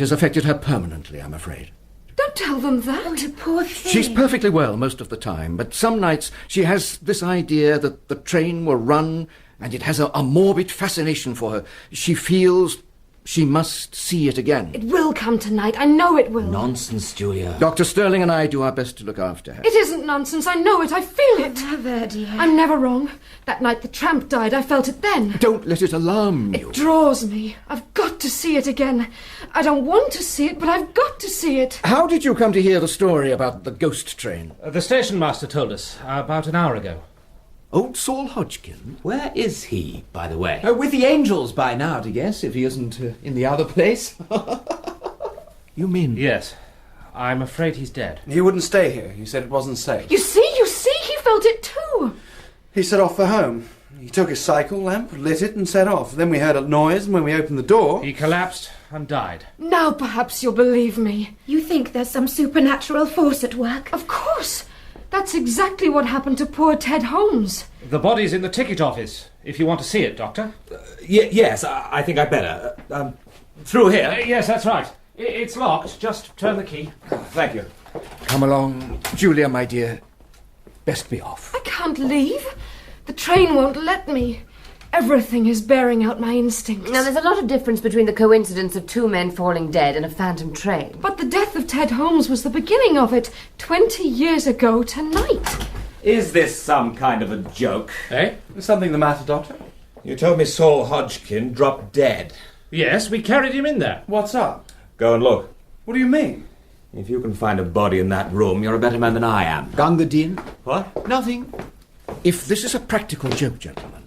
has affected her permanently, I'm afraid. Don't tell them that. Oh, you poor thing. She's perfectly well most of the time, but some nights she has this idea that the train will run, and it has a morbid fascination for her. She feels she must see it again. It will come tonight. I know it will. Nonsense, Julia. Dr. Sterling and I do our best to look after her. It isn't nonsense. I know it. I feel it. Never, dear. I'm never wrong. That night the tramp died, I felt it then. Don't let it alarm you. It draws me. I've got to see it again. I don't want to see it, but I've got to see it. How did you come to hear the story about the ghost train? The station master told us about an hour ago. Old Saul Hodgkin? Where is he, by the way? With the angels by now, to guess, if he isn't in the other place. You mean? Yes. I'm afraid he's dead. He wouldn't stay here. He said it wasn't safe. You see, he felt it too. He set off for home. He took his cycle lamp, lit it and set off. Then we heard a noise, and when we opened the door... He collapsed and died. Now perhaps you'll believe me. You think there's some supernatural force at work? Of course. That's exactly what happened to poor Ted Holmes. The body's in the ticket office, if you want to see it, Doctor. Yes, I think I'd better. Through here? Yes, that's right. It's locked. Just turn the key. Thank you. Come along, Julia, my dear. Best be off. I can't leave. The train won't let me. Everything is bearing out my instincts. Now, there's a lot of difference between the coincidence of two men falling dead and a phantom train. But the death of Ted Holmes was the beginning of it, 20 years ago tonight. Is this some kind of a joke? Eh? Is something the matter, Doctor? You told me Saul Hodgkin dropped dead. Yes, we carried him in there. What's up? Go and look. What do you mean? If you can find a body in that room, you're a better man than I am. Gunga Din? What? Nothing. If this is a practical joke, gentlemen,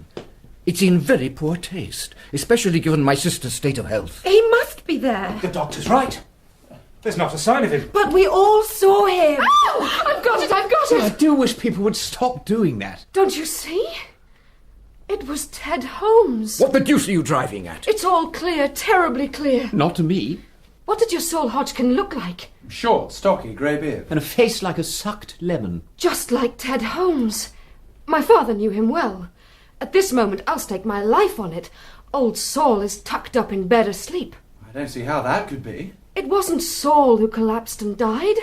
it's in very poor taste, especially given my sister's state of health. He must be there. The doctor's right. There's not a sign of him. But we all saw him. Oh, I've got it. I do wish people would stop doing that. Don't you see? It was Ted Holmes. What the deuce are you driving at? It's all clear, terribly clear. Not to me. What did your Saul Hodgkin look like? Short, stocky, grey beard. And a face like a sucked lemon. Just like Ted Holmes. My father knew him well. At this moment, I'll stake my life on it. Old Saul is tucked up in bed asleep. I don't see how that could be. It wasn't Saul who collapsed and died.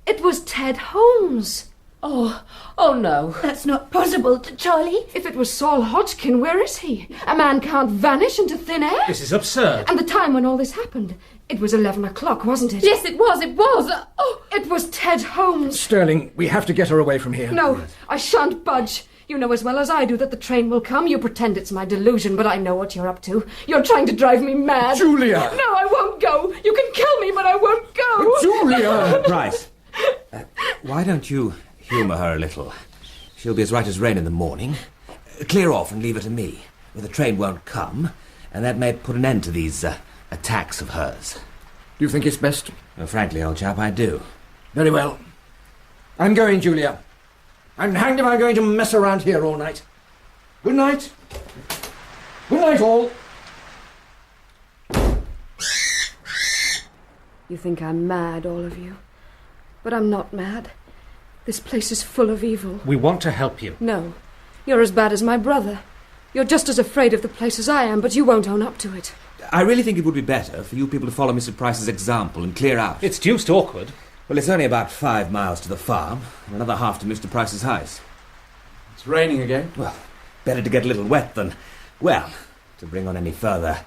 It was Ted Holmes. Oh no. That's not possible, Charlie. If it was Saul Hodgkin, where is he? A man can't vanish into thin air. This is absurd. And the time when all this happened. It was 11 o'clock, wasn't it? Yes, it was. Oh, it was Ted Holmes. Sterling, we have to get her away from here. No, I shan't budge. You know as well as I do that the train will come. You pretend it's my delusion, but I know what you're up to. You're trying to drive me mad. Julia! No, I won't go. You can kill me, but I won't go. Julia! Bryce, why don't you humour her a little? She'll be as right as rain in the morning. Clear off and leave her to me, where the train won't come, and that may put an end to these attacks of hers. Do you think it's best? Well, frankly, old chap, I do. Very well. I'm going, Julia. I'm hanged if I'm going to mess around here all night. Good night. Good night, all. You think I'm mad, all of you. But I'm not mad. This place is full of evil. We want to help you. No. You're as bad as my brother. You're just as afraid of the place as I am, but you won't own up to it. I really think it would be better for you people to follow Mr. Price's example and clear out. It's deuced awkward. Well, it's only about 5 miles to the farm, and another half to Mr. Price's house. It's raining again. Well, better to get a little wet than, well, to bring on any further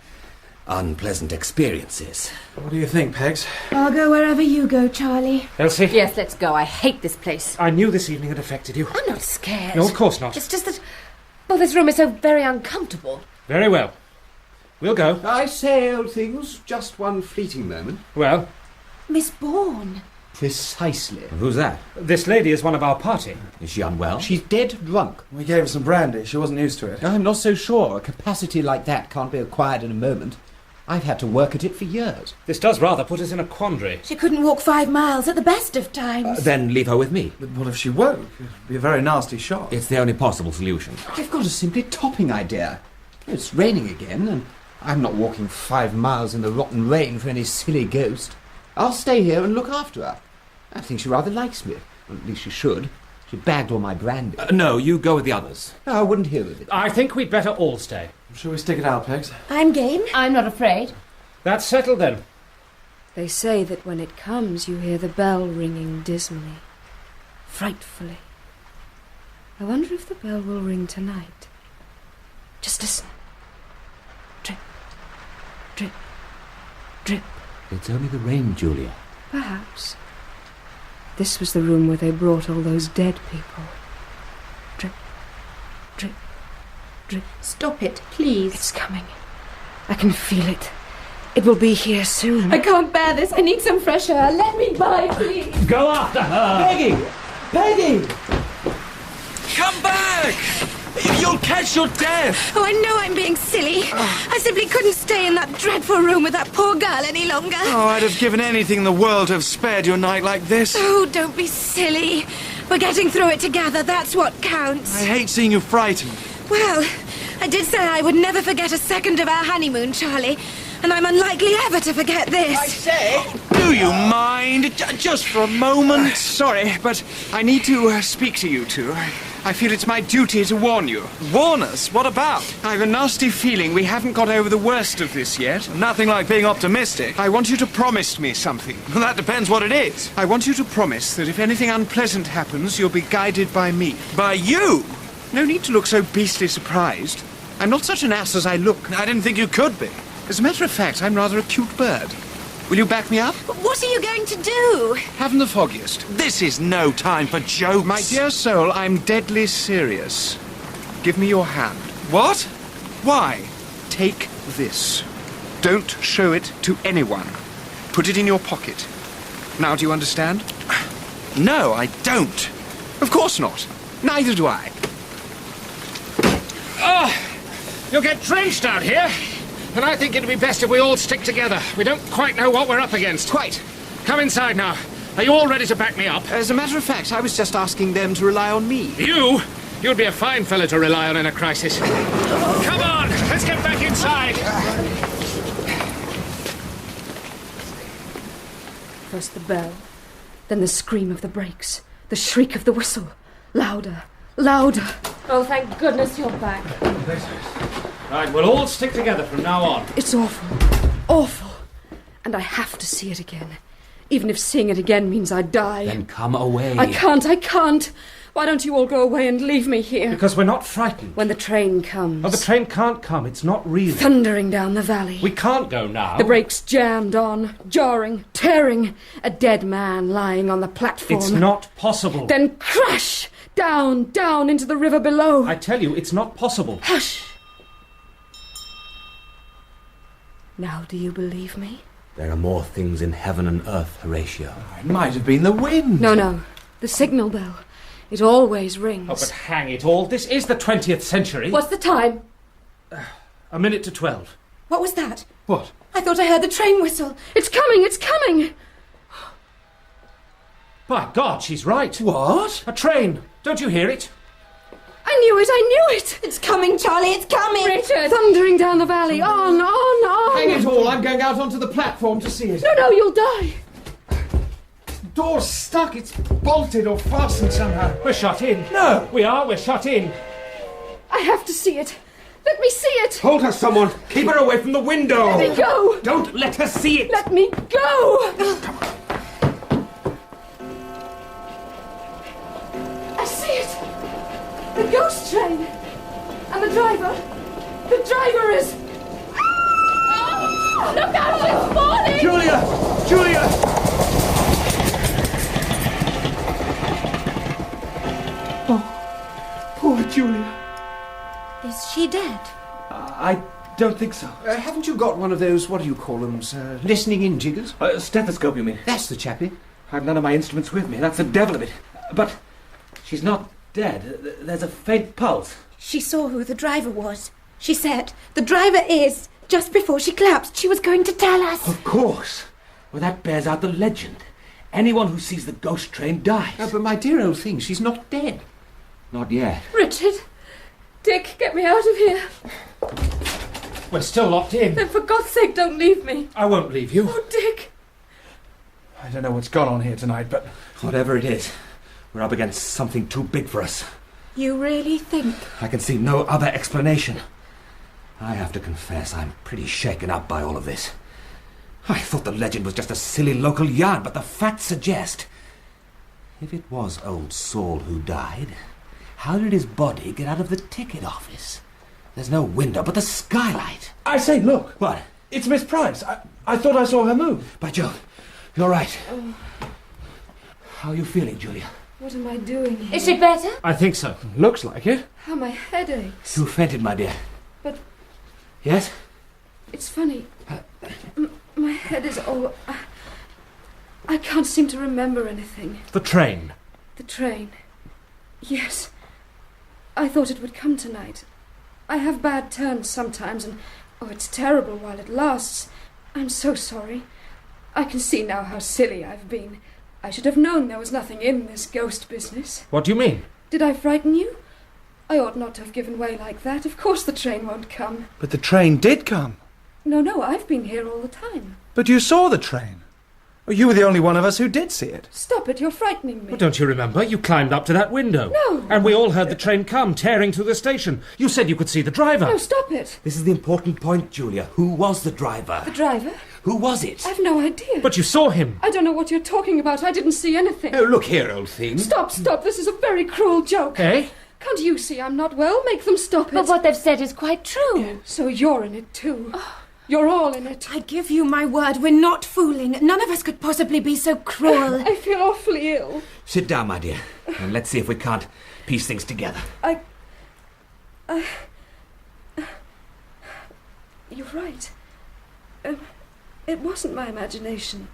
unpleasant experiences. What do you think, Pegs? I'll go wherever you go, Charlie. Elsie? Yes, let's go. I hate this place. I knew this evening had affected you. I'm not scared. No, of course not. It's just that, well, this room is so very uncomfortable. Very well. We'll go. I say, old things, just one fleeting moment. Well? Miss Bourne. Precisely. Who's that? This lady is one of our party. Is she unwell? She's dead drunk. We gave her some brandy. She wasn't used to it. I'm not so sure. A capacity like that can't be acquired in a moment. I've had to work at it for years. This does rather put us in a quandary. She couldn't walk 5 miles at the best of times. Then leave her with me. But what if she woke? It'd be a very nasty shock. It's the only possible solution. I've got a simply topping idea. It's raining again, and I'm not walking 5 miles in the rotten rain for any silly ghost. I'll stay here and look after her. I think she rather likes me. Well, at least she should. She bagged all my brandy. No, you go with the others. No, I wouldn't hear of it. I think we'd better all stay. Shall we stick it out, Pegs? I'm game. I'm not afraid. That's settled then. They say that when it comes, you hear the bell ringing dismally, frightfully. I wonder if the bell will ring tonight. Just listen. Drip, drip, drip. It's only the rain, Julia. Perhaps. This was the room where they brought all those dead people. Drip, drip, drip. Stop it, please. It's coming. I can feel it. It will be here soon. I can't bear this. I need some fresh air. Let me by, please. Go after her! Peggy! Peggy! Come back! You'll catch your death! Oh, I know I'm being silly. I simply couldn't stay in that dreadful room with that poor girl any longer. Oh, I'd have given anything in the world to have spared you a night like this. Oh, don't be silly. We're getting through it together. That's what counts. I hate seeing you frightened. Well, I did say I would never forget a second of our honeymoon, Charlie. And I'm unlikely ever to forget this. I say... Do you mind? Just for a moment? Sorry, but I need to speak to you two. I feel it's my duty to warn you. Warn us? What about? I've a nasty feeling we haven't got over the worst of this yet. Nothing like being optimistic. I want you to promise me something. Well, that depends what it is. I want you to promise that if anything unpleasant happens, you'll be guided by me. By you? No need to look so beastly surprised. I'm not such an ass as I look. I didn't think you could be. As a matter of fact, I'm rather a cute bird. Will you back me up? What are you going to do? Haven't the foggiest. This is no time for jokes. My dear soul, I'm deadly serious. Give me your hand. What? Why? Take this. Don't show it to anyone. Put it in your pocket. Now, do you understand? No, I don't. Of course not. Neither do I. Oh, you'll get drenched out here. And I think it'd be best if we all stick together. We don't quite know what we're up against. Quite. Come inside now. Are you all ready to back me up? As a matter of fact, I was just asking them to rely on me. You? You'd be a fine fellow to rely on in a crisis. Come on, let's get back inside. First the bell, then the scream of the brakes, the shriek of the whistle. Louder, louder. Oh, thank goodness you're back. Right, we'll all stick together from now on. It's awful, awful. And I have to see it again. Even if seeing it again means I die. Then come away. I can't. Why don't you all go away and leave me here? Because we're not frightened. When the train comes. Oh, the train can't come. It's not real. Thundering down the valley. We can't go now. The brakes jammed on, jarring, tearing. A dead man lying on the platform. It's not possible. Then crash! Down into the river below. I tell you, it's not possible. Hush! Now do you believe me? There are more things in heaven and earth, Horatio. It might have been the wind. No. The signal bell. It always rings. Oh, but hang it all. This is the 20th century. What's the time? 11:50. What was that? What? I thought I heard the train whistle. It's coming! By God, she's right. What? A train. Don't you hear it? I knew it! It's coming, Charlie, it's coming! Richard! Thundering down the valley, on! Hang it all, I'm going out onto the platform to see it. No, you'll die! Door's stuck, it's bolted or fastened somehow. We're shut in. No! We're shut in. I have to see it. Let me see it! Hold her, someone! Keep her away from the window! Let me go! Don't let her see it! Let me go! I see it! The ghost train! And the driver! The driver is... Oh, look out, it's falling! Julia! Oh, poor Julia. Is she dead? I don't think so. Haven't you got one of those, what do you call them, listening in jiggers? Stethoscope, you mean? That's the chappie. I've none of my instruments with me. That's the devil of it. But she's not dead. There's a faint pulse. She saw who the driver was. She said, the driver is just before she collapsed, she was going to tell us. Of course. Well, that bears out the legend. Anyone who sees the ghost train dies. Oh, but my dear old thing, she's not dead. Not yet. Richard! Dick, get me out of here. We're still locked in. Then for God's sake, don't leave me. I won't leave you. Oh, Dick! I don't know what's gone on here tonight, but... Whatever it is, we're up against something too big for us. You really think? I can see no other explanation. I have to confess, I'm pretty shaken up by all of this. I thought the legend was just a silly local yarn, but the facts suggest... If it was old Saul who died, how did his body get out of the ticket office? There's no window but the skylight. I say, look. What? It's Miss Price. I thought I saw her move. By Jove, you're right. How are you feeling, Julia? What am I doing here? Is she better? I think so. Looks like it. How my head aches. You fainted, my dear. But Yes? it's funny. My head is all... I can't seem to remember anything. The train. The train. Yes. I thought it would come tonight. I have bad turns sometimes, and it's terrible while it lasts. I'm so sorry. I can see now how silly I've been. I should have known there was nothing in this ghost business. What do you mean? Did I frighten you? I ought not to have given way like that. Of course the train won't come. But the train did come. No, I've been here all the time. But you saw the train. Well, you were the only one of us who did see it. Stop it, you're frightening me. Well, don't you remember? You climbed up to that window. No. And we all heard the train come, tearing through the station. You said you could see the driver. No, stop it. This is the important point, Julia. Who was the driver? The driver? Who was it? I've no idea. But you saw him. I don't know what you're talking about. I didn't see anything. Oh, look here, old thing. Stop. This is a very cruel joke. Eh? Can't you see I'm not well? Make them stop it. But what they've said is quite true. So you're in it too. You're all in it. I give you my word, we're not fooling. None of us could possibly be so cruel. I feel awfully ill. Sit down, my dear, and let's see if we can't piece things together. You're right. It wasn't my imagination.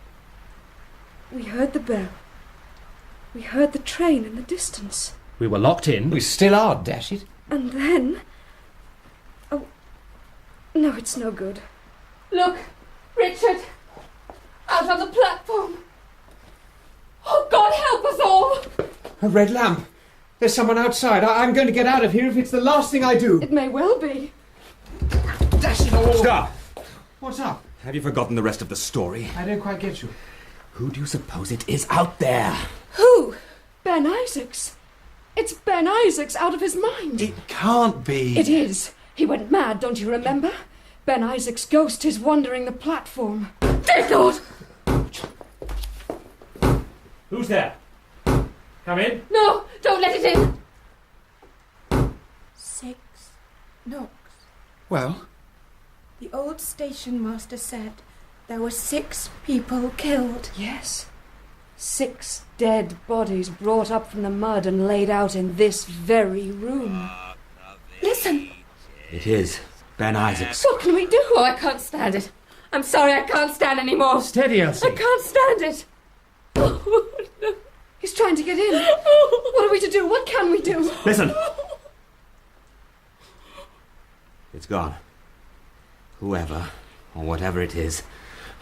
We heard the bell. We heard the train in the distance. We were locked in. We still are, dash it. And then... Oh, no, it's no good. Look, Richard! Out on the platform! Oh, God help us all! A red lamp. There's someone outside. I'm going to get out of here if it's the last thing I do. It may well be. Dash it all! Stop! What's up? Have you forgotten the rest of the story? I don't quite get you. Who do you suppose it is out there? Who? Ben Isaacs. It's Ben Isaacs out of his mind. It can't be. It is. He went mad, don't you remember? Ben Isaacs' ghost is wandering the platform. Dear God! Who's there? Come in. No, don't let it in. 6 knocks. Well? The old station master said there were 6 people killed. Yes. 6 dead bodies brought up from the mud and laid out in this very room. Listen. It is Ben Isaacs. What can we do? Oh, I can't stand it. I'm sorry, I can't stand anymore. Steady, Elsie. I can't stand it. Oh, no. He's trying to get in. What are we to do? What can we do? Listen. It's gone. Whoever, or whatever it is.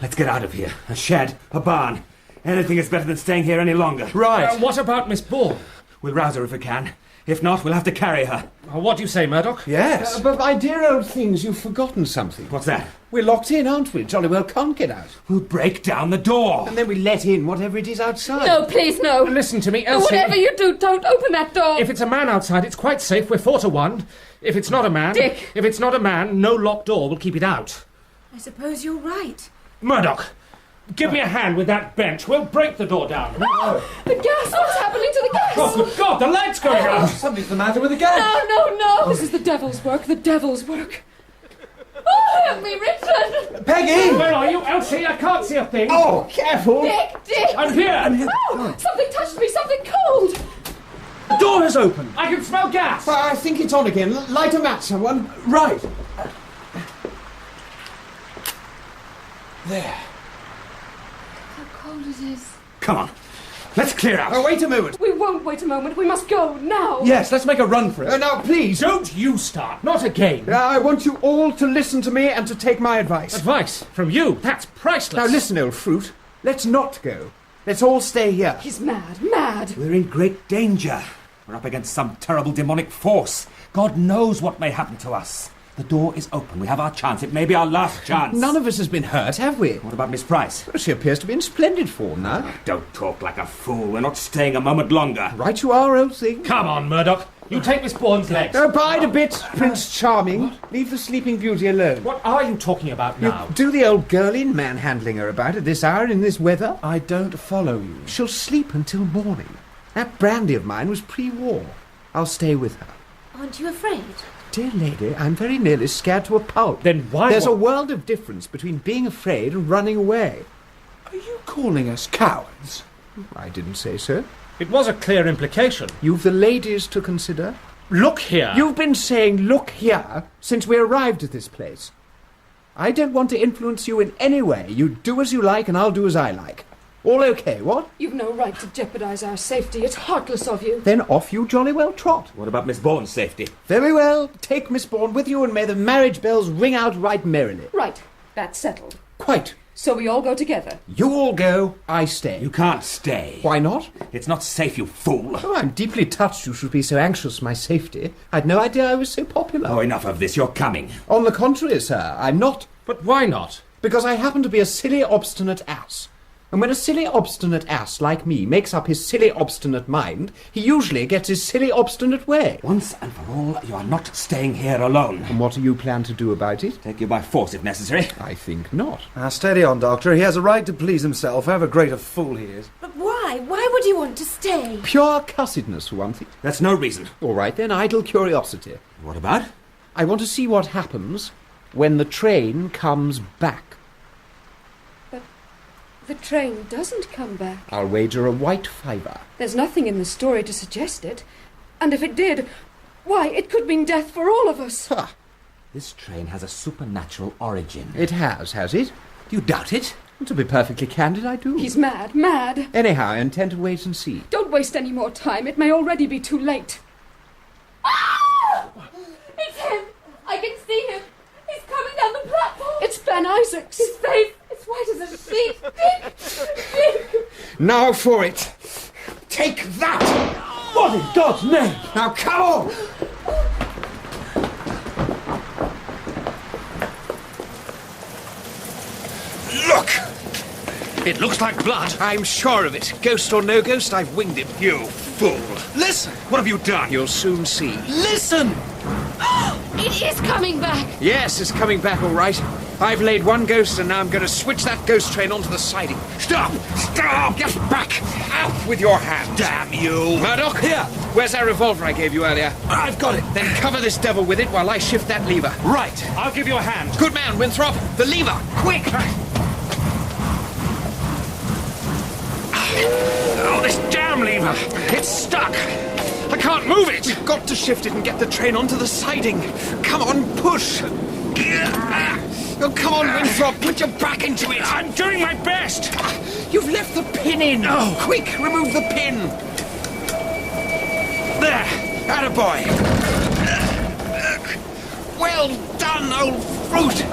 Let's get out of here. A shed, a barn. Anything is better than staying here any longer. Right. What about Miss Ball? We'll rouse her if we can. If not, we'll have to carry her. What do you say, Murdoch? Yes. But my dear old things, you've forgotten something. What's that? We're locked in, aren't we? Jolly well can't get out. We'll break down the door. And then we let in whatever it is outside. No, please, no. Listen to me, Elsie. Whatever you do, don't open that door. If it's a man outside, it's quite safe. We're 4 to 1. If it's not a man... Dick. If it's not a man, no locked door will keep it out. I suppose you're right. Murdoch, give me a hand with that bench. We'll break the door down. Oh, the gas! What's happening to the gas? Oh, good God, the light's going out. Something's the matter with the gas. No! This is the devil's work. The devil's work. Oh, help me, Richard! Peggy! Where are you, Elsie? I can't see a thing. Oh, careful. Dick! I'm here. Oh, something touched me. Something cold. The door has opened. I can smell gas. I think it's on again. Light a match, someone. Right. There. How cold it is. Come on. Let's clear out. Oh, wait a moment. We won't wait a moment. We must go now. Yes, let's make a run for it. Now, please, don't you start. Not again. I want you all to listen to me and to take my advice. Advice? From you? That's priceless. Now listen, old fruit. Let's not go. Let's all stay here. He's mad, mad. We're in great danger. We're up against some terrible demonic force. God knows what may happen to us. The door is open. We have our chance. It may be our last chance. None of us has been hurt, have we? What about Miss Price? Well, she appears to be in splendid form now. Don't talk like a fool. We're not staying a moment longer. Right you are, old thing. Come on, Murdoch. You take Miss Bourne's legs. Bide a bit, Prince Charming. Leave the Sleeping Beauty alone. What are you talking about now? You do the old girlie manhandling her about at this hour in this weather? I don't follow you. She'll sleep until morning. That brandy of mine was pre-war. I'll stay with her. Aren't you afraid? Dear lady, I'm very nearly scared to a pulp. Then why... There's a world of difference between being afraid and running away. Are you calling us cowards? I didn't say so. It was a clear implication. You've the ladies to consider. Look here. You've been saying, look here, since we arrived at this place. I don't want to influence you in any way. You do as you like and I'll do as I like. All okay, what? You've no right to jeopardize our safety. It's heartless of you. Then off you jolly well trot. What about Miss Bourne's safety? Very well. Take Miss Bourne with you and may the marriage bells ring out right merrily. Right. That's settled. Quite. So we all go together. You all go, I stay. You can't stay. Why not? It's not safe, you fool. Oh, I'm deeply touched you should be so anxious for my safety. I'd no idea I was so popular. Oh, enough of this. You're coming. On the contrary, sir, I'm not. But why not? Because I happen to be a silly, obstinate ass. And when a silly, obstinate ass like me makes up his silly, obstinate mind, he usually gets his silly, obstinate way. Once and for all, you are not staying here alone. And what do you plan to do about it? Take you by force if necessary. I think not. Now, steady on, Doctor. He has a right to please himself, however great a fool he is. But why? Why would you want to stay? Pure cussedness, for one thing. That's no reason. All right, then, idle curiosity. What about? I want to see what happens when the train comes back. The train doesn't come back. I'll wager a white fiver. There's nothing in the story to suggest it. And if it did, why, it could mean death for all of us. Ha! This train has a supernatural origin. It has it? Do you doubt it? To be perfectly candid, I do. He's mad, mad. Anyhow, I intend to wait and see. Don't waste any more time. It may already be too late. Ah! It's him! I can see him! He's coming down the platform! It's Ben Isaacs! His face! It's white as a sheet! Dick! Now for it! Take that! What in God's name? Now come on! Look! It looks like blood. I'm sure of it. Ghost or no ghost, I've winged him. You fool. Listen! What have you done? You'll soon see. Listen! It is coming back! Yes, it's coming back all right. I've laid one ghost and now I'm going to switch that ghost train onto the siding. Stop! Stop! Get back! Out with your hands! Damn you! Murdoch, here! Where's that revolver I gave you earlier? I've got it. Then cover this devil with it while I shift that lever. Right. I'll give you a hand. Good man, Winthrop. The lever! Quick! Oh, this damn lever! It's stuck! I can't move it! We've got to shift it and get the train onto the siding. Come on, push! Oh, come on, Winthrop, put your back into it! I'm doing my best! You've left the pin in! Oh. Quick, remove the pin! There! Attaboy! Well done, old fruit!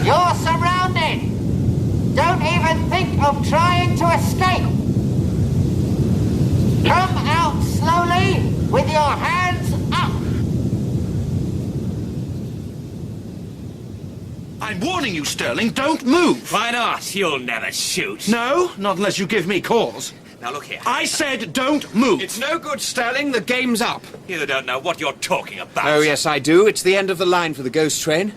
You're surrounded! Don't even think of trying to escape! Come out slowly with your hands up! I'm warning you, Sterling, don't move! Why not? You'll never shoot. No, not unless you give me cause. Now look here. I said don't move! It's no good, Sterling. The game's up. You don't know what you're talking about. Oh, yes, I do. It's the end of the line for the ghost train.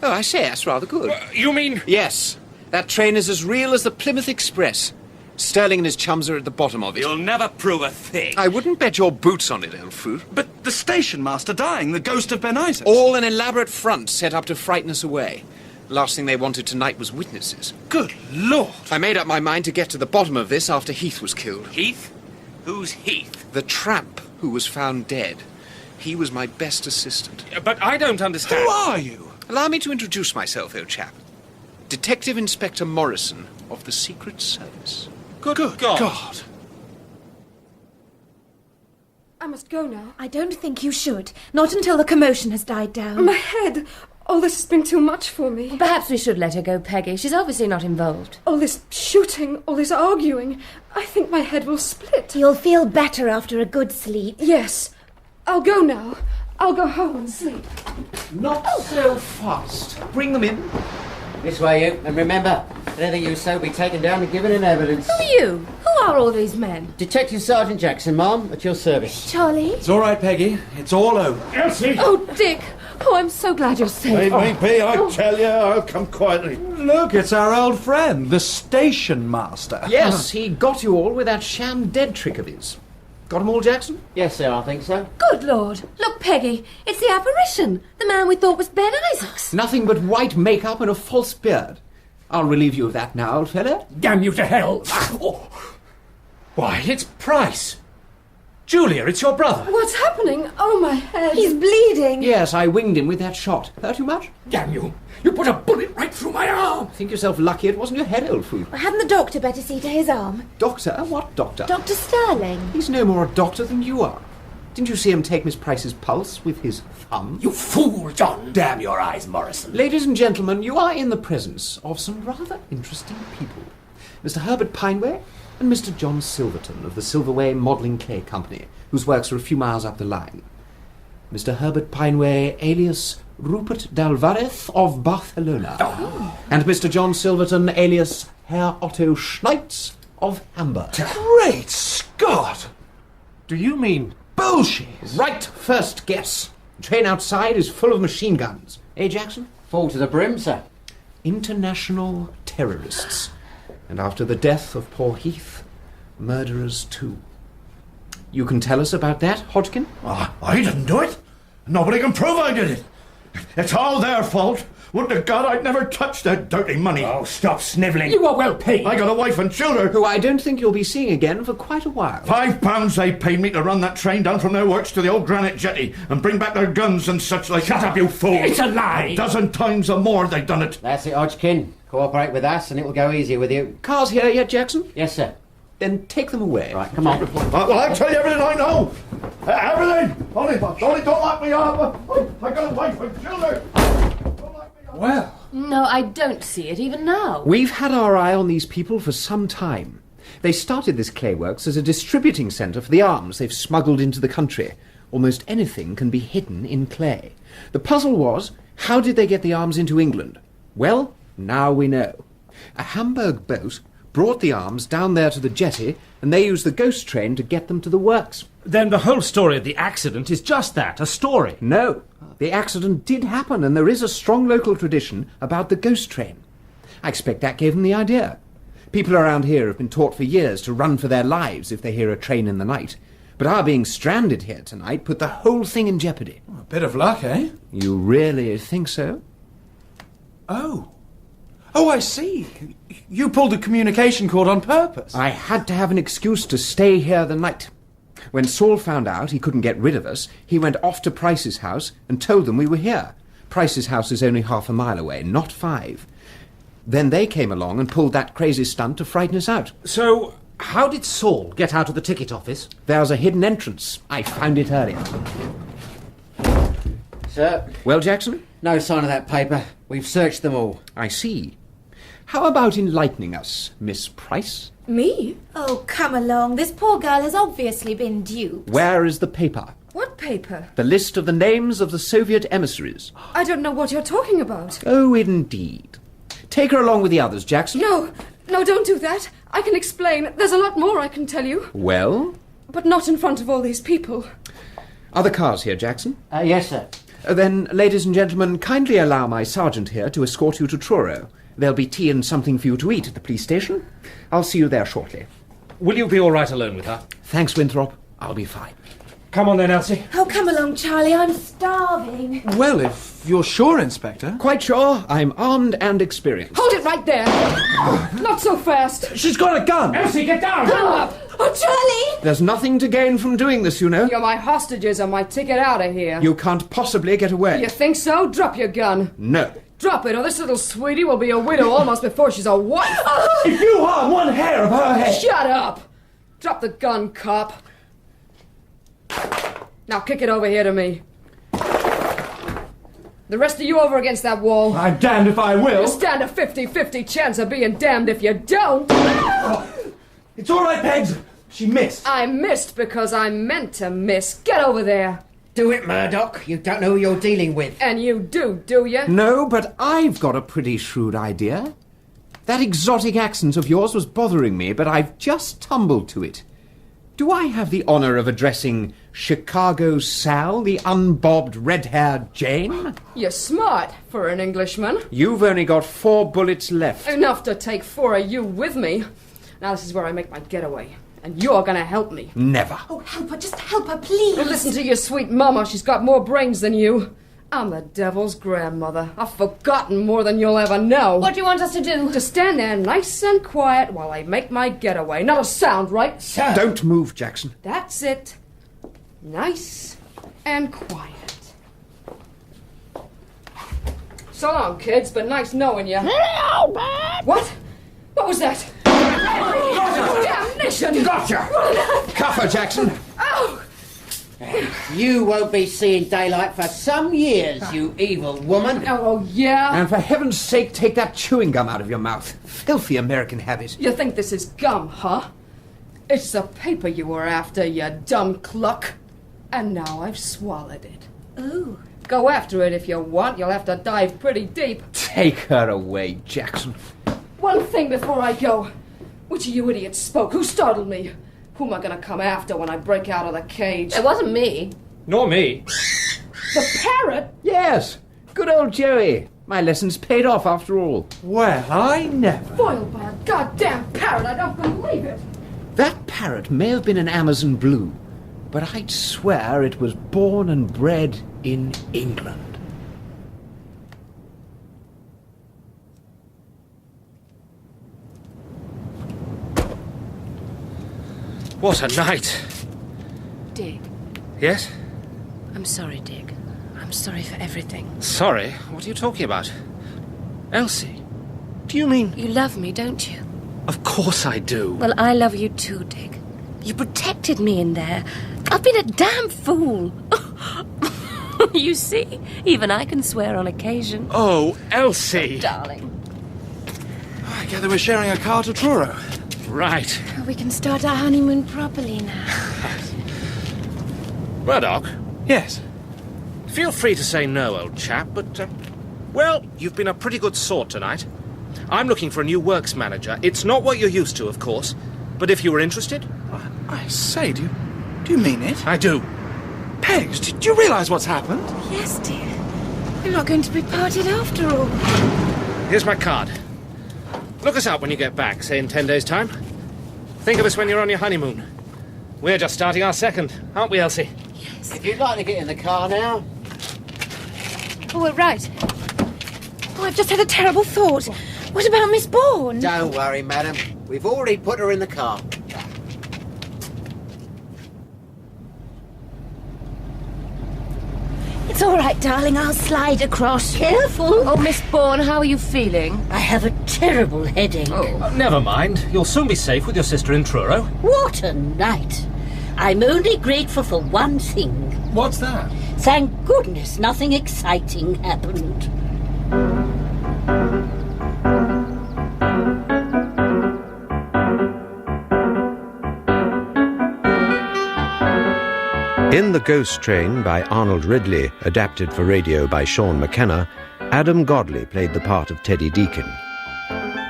Oh, I say, that's rather good. You mean... Yes. That train is as real as the Plymouth Express. Sterling and his chums are at the bottom of it. You'll never prove a thing. I wouldn't bet your boots on it, old fruit. But the station master dying, the ghost of Ben Isaacs. All an elaborate front set up to frighten us away. Last thing they wanted tonight was witnesses. Good Lord. I made up my mind to get to the bottom of this after Heath was killed. Heath? Who's Heath? The tramp who was found dead. He was my best assistant. But I don't understand. Who are you? Allow me to introduce myself, old chap. Detective Inspector Morrison of the Secret Service. Good God. I must go now. I don't think you should. Not until the commotion has died down. My head. All this has been too much for me. Perhaps we should let her go, Peggy. She's obviously not involved. All this shooting, all this arguing. I think my head will split. You'll feel better after a good sleep. Yes. I'll go now. I'll go home and sleep. Not so fast. Bring them in. This way, you. And remember, anything you say will be taken down and given in evidence. Who are you? Who are all these men? Detective Sergeant Jackson, ma'am, at your service. Charlie? It's all right, Peggy. It's all over. Elsie! Oh, Dick. Oh, I'm so glad you're safe. Leave me be, I tell you. I'll come quietly. Look, it's our old friend, the station master. Yes, he got you all with that sham dead trick of his. Got 'em all, Jackson? Yes, sir, I think so. Good Lord. Look, Peggy. It's the apparition. The man we thought was Ben Isaacs. Nothing but white makeup and a false beard. I'll relieve you of that now, old fellow. Damn you to hell! Why, it's Price. Julia, it's your brother. What's happening? Oh, my head. He's bleeding. Yes, I winged him with that shot. Hurt you much? Damn you! You put a bullet right through my arm! Think yourself lucky it wasn't your head, old fool. Hadn't the doctor better see to his arm? Doctor? What doctor? Dr. Sterling. He's no more a doctor than you are. Didn't you see him take Miss Price's pulse with his thumb? You fool, John! Damn your eyes, Morrison. Ladies and gentlemen, you are in the presence of some rather interesting people. Mr. Herbert Pineway and Mr. John Silverton of the Silverway Modelling Clay Company, whose works are a few miles up the line. Mr. Herbert Pineway, alias Rupert Dalvarez of Barcelona. Oh. And Mr. John Silverton, alias Herr Otto Schneitz of Hamburg. Great Scott! Do you mean bullshit? Right first guess. The train outside is full of machine guns. Eh, Jackson? Full to the brim, sir. International terrorists. And after the death of poor Heath, murderers too. You can tell us about that, Hodgkin? I didn't do it. Nobody can prove I did it. It's all their fault. Would to God I'd never touched that dirty money. Oh, stop snivelling. You are well paid. I got a wife and children. Who I don't think you'll be seeing again for quite a while. £5 they paid me to run that train down from their works to the old granite jetty and bring back their guns and such like. Shut up, you fool! It's a lie! A dozen times or more they done it. That's it, Hodgkin. Cooperate with us and it will go easier with you. Cars here yet, Jackson? Yes, sir. Then take them away. Right, come on. Well, I'll tell you everything I know. Everything! Only don't lock me up. I got a wife and children. Well. No, I don't see it even now. We've had our eye on these people for some time. They started this clay works as a distributing centre for the arms they've smuggled into the country. Almost anything can be hidden in clay. The puzzle was, how did they get the arms into England? Well, now we know. A Hamburg boat brought the arms down there to the jetty, and they used the ghost train to get them to the works. Then the whole story of the accident is just that, a story. No, the accident did happen, and there is a strong local tradition about the ghost train. I expect that gave them the idea. People around here have been taught for years to run for their lives if they hear a train in the night. But our being stranded here tonight put the whole thing in jeopardy. A bit of luck, eh? You really think so? Oh, I see. You pulled the communication cord on purpose. I had to have an excuse to stay here the night. When Saul found out he couldn't get rid of us, he went off to Price's house and told them we were here. Price's house is only 1/2 mile away, not 5. Then they came along and pulled that crazy stunt to frighten us out. So, how did Saul get out of the ticket office? There's a hidden entrance. I found it earlier. Sir? Well, Jackson? No sign of that paper. We've searched them all. I see. How about enlightening us, Miss Price? Me? Oh, come along. This poor girl has obviously been duped. Where is the paper? What paper? The list of the names of the Soviet emissaries. I don't know what you're talking about. Oh, indeed. Take her along with the others, Jackson. No, don't do that. I can explain. There's a lot more I can tell you. Well? But not in front of all these people. Other cars here, Jackson? Yes, sir. Then, ladies and gentlemen, kindly allow my sergeant here to escort you to Truro. There'll be tea and something for you to eat at the police station. I'll see you there shortly. Will you be all right alone with her? Thanks, Winthrop. I'll be fine. Come on then, Elsie. Oh, come along, Charlie. I'm starving. Well, if you're sure, Inspector. Quite sure. I'm armed and experienced. Hold it right there. Not so fast. She's got a gun. Elsie, get down! Pull up. Oh, Charlie! There's nothing to gain from doing this, you know. You're my hostages and my ticket out of here. You can't possibly get away. You think so? Drop your gun. No. Drop it, or this little sweetie will be a widow almost before she's a wife. If you harm one hair of her head... Shut up! Drop the gun, cop. Now kick it over here to me. The rest of you over against that wall. I'm damned if I will. You stand a 50-50 chance of being damned if you don't. It's all right, Pegs. She missed. I missed because I meant to miss. Get over there. Do it, Murdoch. You don't know who you're dealing with. And you do you? No, but I've got a pretty shrewd idea. That exotic accent of yours was bothering me, but I've just tumbled to it. Do I have the honour of addressing Chicago Sal, the unbobbed red-haired Jane? You're smart for an Englishman. You've only got 4 bullets left. Enough to take 4 of you with me. Now this is where I make my getaway. And you're gonna help me. Never. Oh, help her. Just help her, please. Listen to your sweet mama. She's got more brains than you. I'm the devil's grandmother. I've forgotten more than you'll ever know. What do you want us to do? To stand there nice and quiet while I make my getaway. Not a sound, right? Sir. Don't move, Jackson. That's it. Nice and quiet. So long, kids. Been nice knowing you. What? What was that? Damnation! Gotcha! Cuff her, Jackson. Oh! You won't be seeing daylight for some years, you evil woman. Oh, yeah? And for heaven's sake, take that chewing gum out of your mouth. Filthy American habit. You think this is gum, huh? It's the paper you were after, you dumb cluck. And now I've swallowed it. Ooh. Go after it if you want. You'll have to dive pretty deep. Take her away, Jackson. One thing before I go. Which of you idiots spoke? Who startled me? Who am I going to come after when I break out of the cage? It wasn't me. Nor me. The parrot? Yes. Good old Joey. My lessons paid off after all. Well, I never. Foiled by a goddamn parrot. I don't believe it. That parrot may have been an Amazon blue, but I'd swear it was born and bred in England. What a night. Dick, Yes? I'm sorry, Dick. I'm sorry for everything. Sorry? What are you talking about? Elsie? Do you mean... You love me, don't you? Of course I do. Well, I love you too, Dick. You protected me in there. I've been a damn fool. You see, even I can swear on occasion. Oh, Elsie! Darling. I gather we're sharing a car to Truro. Right. We can start our honeymoon properly now. Murdoch? Yes. Feel free to say no, old chap, but, well, you've been a pretty good sort tonight. I'm looking for a new works manager. It's not what you're used to, of course, but if you were interested... I say, do you mean it? I do. Pegs, do you realise what's happened? Yes, dear. We're not going to be parted after all. Here's my card. Look us up when you get back, say in 10 days' time. Think of us when you're on your honeymoon. We're just starting our second, aren't we, Elsie? If you'd like to get in the car now. Oh, right. Oh, I've just had a terrible thought. What about Miss Bourne? Don't worry, madam. We've already put her in the car. It's all right, darling. I'll slide across. Careful. Oh, Miss Bourne, how are you feeling? I have a terrible headache. Never mind. You'll soon be safe with your sister in Truro. What a night. I'm only grateful for one thing. What's that? Thank goodness nothing exciting happened. In The Ghost Train by Arnold Ridley, adapted for radio by Sean McKenna, Adam Godley played the part of Teddy Deakin.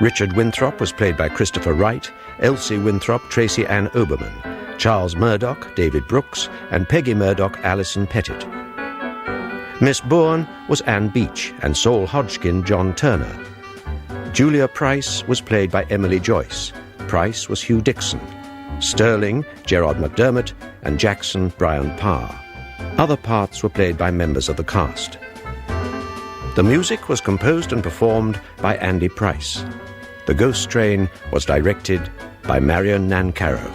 Richard Winthrop was played by Christopher Wright, Elsie Winthrop, Tracy Ann Oberman, Charles Murdoch, David Brooks, and Peggy Murdoch, Alison Pettit. Miss Bourne was Anne Beach, and Saul Hodgkin, John Turner. Julia Price was played by Emily Joyce. Price was Hugh Dixon. Sterling, Gerard McDermott, and Jackson, Brian Parr. Other parts were played by members of the cast. The music was composed and performed by Andy Price. The Ghost Train was directed by Marion Nancarrow.